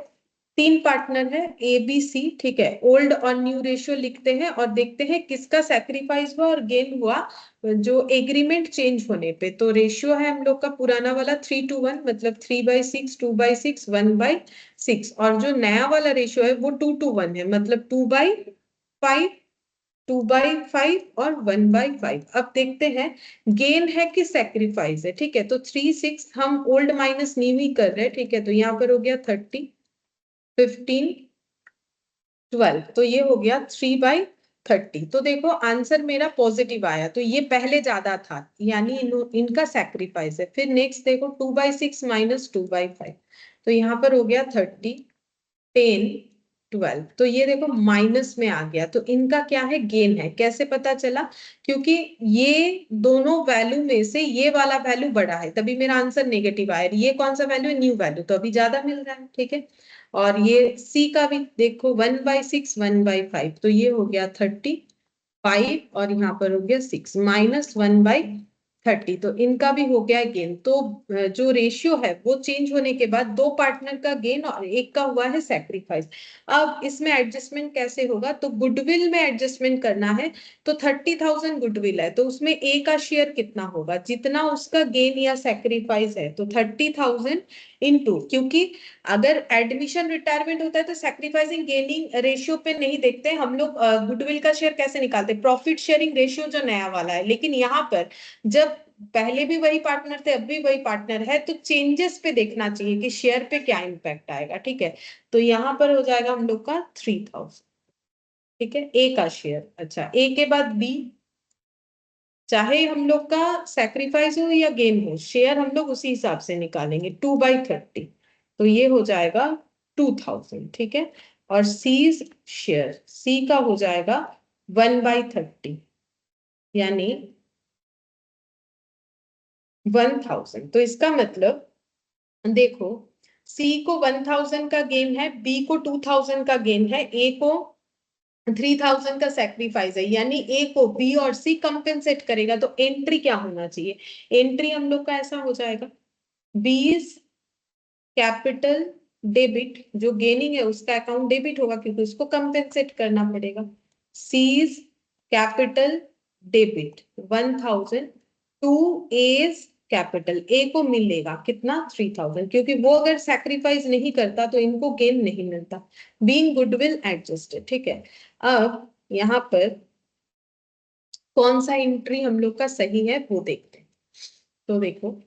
3 पार्टनर है ABC, ठीक है। ओल्ड और न्यू रेशियो लिखते हैं और देखते हैं किसका सैक्रिफाइस हुआ और गेन हुआ जो एग्रीमेंट चेंज होने पे। तो रेशियो है हम लोग का पुराना वाला 3:1, मतलब 3/6, 2/6, 1/6। और जो नया वाला रेशियो है वो 2:1 है, मतलब 2/5, 2/5 और 1/5। अब देखते हैं गेन है कि सैक्रिफाइस है, ठीक है। तो 3/6 हम ओल्ड माइनस न्यू ही कर रहे हैं, ठीक है। तो यहाँ पर हो गया 30, 15, 12, तो ये हो गया 3/30। तो देखो आंसर मेरा पॉजिटिव आया, तो ये पहले ज्यादा था, यानी इनका सैक्रिफाइस है। फिर नेक्स्ट देखो 2/6 माइनस 2/5, तो यहाँ पर हो गया 30, 10, 12, तो ये देखो माइनस में आ गया। तो इनका क्या है? गेन है। कैसे पता चला? क्योंकि ये दोनों वैल्यू में से ये वाला वैल्यू बड़ा है, तभी मेरा आंसर नेगेटिव आया। ये कौन सा वैल्यू है? न्यू वैल्यू, तो अभी ज्यादा मिल रहा है, ठीक है। और ये सी का भी देखो 1/6, 1/5, तो ये हो गया 35 और यहाँ पर हो गया 6 माइनस 1/30, तो इनका भी हो गया गेन। तो जो रेशियो है वो चेंज होने के बाद 2 पार्टनर का गेन और एक का हुआ है सैक्रिफाइस। अब इसमें एडजस्टमेंट कैसे होगा? तो गुडविल में एडजस्टमेंट करना है। तो 30,000 गुडविल है, तो उसमें ए का शेयर कितना होगा? जितना उसका गेन या सैक्रिफाइस है, तो 30,000 इंटू, क्योंकि अगर एडमिशन रिटायरमेंट होता है तो सैक्रिफाइसिंग गेनिंग रेशियो पे नहीं देखते हम लोग। गुडविल का शेयर कैसे निकालते? प्रॉफिट शेयरिंग रेशियो जो नया वाला है। लेकिन यहाँ पर जब पहले भी वही पार्टनर थे, अब भी वही पार्टनर है, तो चेंजेस पे देखना चाहिए कि शेयर पे क्या इंपैक्ट आएगा, ठीक है। तो यहाँ पर हो जाएगा हम लोग का 3,000, ठीक है। ए का शेयर, अच्छा ए के बाद बी, चाहे हम लोग का सैक्रिफाइस हो या गेन हो, शेयर हम लोग उसी हिसाब से निकालेंगे 2/30, तो ये हो जाएगा 2,000, ठीक है। और सी शेयर, सी का हो जाएगा 1/30, यानी 1,000। तो इसका मतलब देखो सी को 1,000 का गेन है, बी को 2,000 का गेन है, ए को 3,000 का सैक्रिफाइस है, यानी ए को बी और सी कंपेंसेट करेगा। तो एंट्री क्या होना चाहिए? एंट्री हम लोग का ऐसा हो जाएगा 20 कैपिटल डेबिट, जो गेनिंग है उसका अकाउंट डेबिट होगा क्योंकि उसको कंपेंसेट करना पड़ेगा। C's capital debit 1000 to A's capital, A को मिलेगा कितना 3000, क्योंकि वो अगर सैक्रिफाइस नहीं करता तो इनको गेन नहीं मिलता। बीइंग गुडविल एडजस्टेड, ठीक है। अब यहाँ पर कौन सा एंट्री हम लोग का सही है वो देखते हैं। तो देखो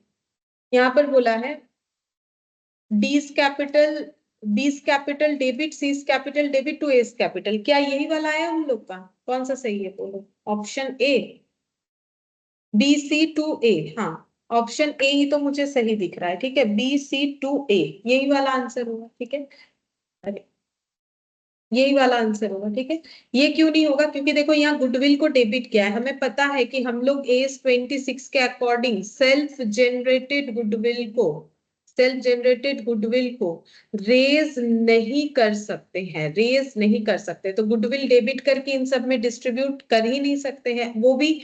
यहाँ पर बोला है B's capital debit, C's capital debit to A's capital, क्या यही वाला है हम लोग का? कौन सा सही है बोलो? Option A, B C to A. हाँ, ऑप्शन ए ही तो मुझे सही दिख रहा है, ठीक है, बी सी टू ए यही वाला आंसर होगा, ठीक है। अरे यही वाला आंसर होगा, ठीक है। ये क्यों नहीं होगा? क्योंकि देखो यहाँ गुडविल को डेबिट किया है, हमें पता है कि हम लोग एस 26 के अकॉर्डिंग सेल्फ जनरेटेड गुडविल को रेज नहीं कर सकते हैं, रेज नहीं कर सकते, तो गुडविल डेबिट करके इन सब में डिस्ट्रीब्यूट कर ही नहीं सकते हैं। वो भी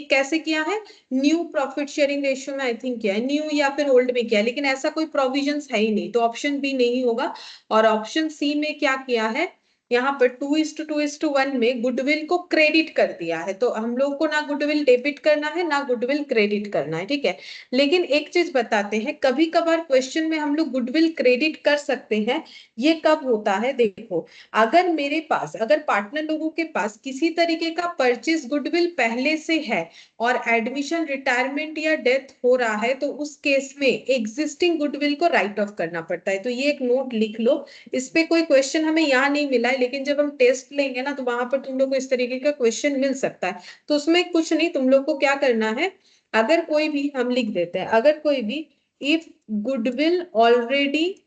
कैसे किया है? न्यू प्रॉफिट शेयरिंग रेशियो में आई थिंक किया है, न्यू या फिर ओल्ड में किया है, लेकिन ऐसा कोई प्रोविजंस है ही नहीं, तो ऑप्शन बी नहीं होगा। और ऑप्शन सी में क्या किया है? यहाँ पर 2:2:1 में गुडविल को क्रेडिट कर दिया है, तो हम लोग को ना गुडविल डेबिट करना है ना गुडविल क्रेडिट करना है, ठीक है। लेकिन एक चीज बताते हैं, कभी कभार क्वेश्चन में हम लोग गुडविल क्रेडिट कर सकते हैं। ये कब होता है? देखो, अगर मेरे पास, अगर पार्टनर लोगों के पास किसी तरीके का परचेज गुडविल पहले से है और एडमिशन, रिटायरमेंट या डेथ हो रहा है, तो उस केस में एग्जिस्टिंग गुडविल को राइट ऑफ करना पड़ता है। तो ये एक नोट लिख लो, इस पे कोई क्वेश्चन हमें यहाँ नहीं मिला है, लेकिन जब हम टेस्ट लेंगे ना तो वहां पर तुम लोग को इस तरीके का क्वेश्चन मिल सकता है। तो उसमें कुछ नहीं, तुम लोग को क्या करना है, अगर कोई भी, हम लिख देते हैं, अगर कोई भी, if goodwill already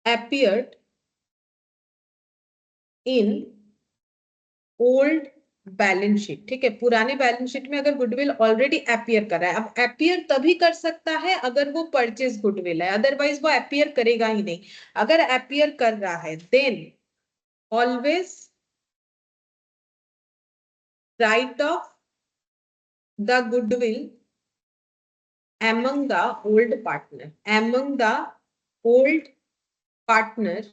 appeared in old balance sheet, ठीक है, पुराने बैलेंस शीट में अगर गुडविल ऑलरेडी अपीयर कर रहा है। अब अपीयर तभी कर सकता है अगर वो परचेज गुडविल है, अदरवाइज वो अपीयर करेगा ही नहीं। अगर अपीयर कर रहा है then always write off the goodwill among the old partner, among the old partner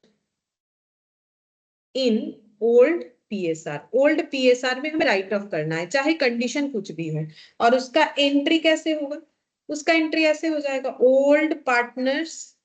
in old PSR, old PSR में हमें राइट ऑफ करना है, चाहे कंडीशन कुछ भी हो। और उसका एंट्री कैसे होगा? उसका एंट्री ऐसे हो जाएगा, ओल्ड पार्टनर्स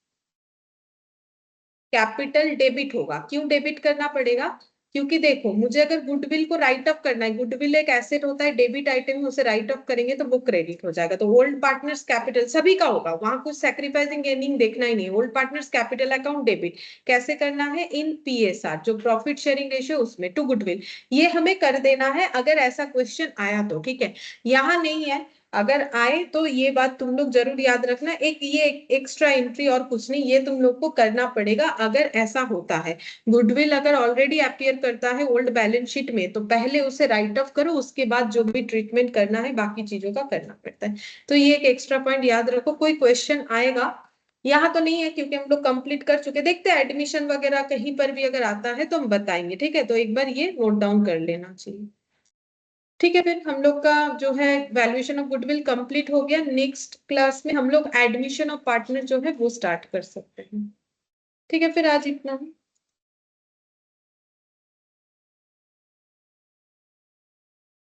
कैपिटल डेबिट होगा। क्यों डेबिट करना पड़ेगा? क्योंकि देखो, मुझे अगर गुडविल को राइट ऑफ करना है, गुडविल एक एसेट होता है, डेबिट आइटम है, उसे राइट ऑफ करेंगे तो वो क्रेडिट हो जाएगा। तो ओल्ड पार्टनर्स कैपिटल सभी का होगा, वहां कुछ सैक्रिफाइसिंग गेनिंग देखना ही नहीं। Old partners capital account debit कैसे करना है? इन PSR, जो प्रॉफिट शेयरिंग रेशियो, उसमें टू गुडविल। ये हमें कर देना है अगर ऐसा क्वेश्चन आया तो, ठीक है। यहाँ नहीं है, अगर आए तो ये बात तुम लोग जरूर याद रखना, एक ये एक्स्ट्रा एंट्री और कुछ नहीं, ये तुम लोग को करना पड़ेगा अगर ऐसा होता है। गुडविल अगर ऑलरेडी अपीयर करता है ओल्ड बैलेंस शीट में, तो पहले उसे राइट ऑफ करो, उसके बाद जो भी ट्रीटमेंट करना है बाकी चीजों का करना पड़ता है। तो ये एक एक्स्ट्रा पॉइंट याद रखो, कोई क्वेश्चन आएगा, यहाँ तो नहीं है क्योंकि हम लोग कंप्लीट कर चुके। देखते हैं एडमिशन वगैरह कहीं पर भी अगर आता है तो हम बताएंगे, ठीक है। तो एक बार ये नोट डाउन कर लेना चाहिए, ठीक है। फिर हम लोग का जो है वैल्यूएशन ऑफ गुडविल कंप्लीट हो गया। नेक्स्ट क्लास में हम लोग एडमिशन ऑफ पार्टनर जो है वो स्टार्ट कर सकते हैं, ठीक है। फिर आज इतना ही।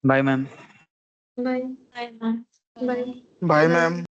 Bye ma'am. Bye. Bye, ma'am. Bye. Bye ma'am.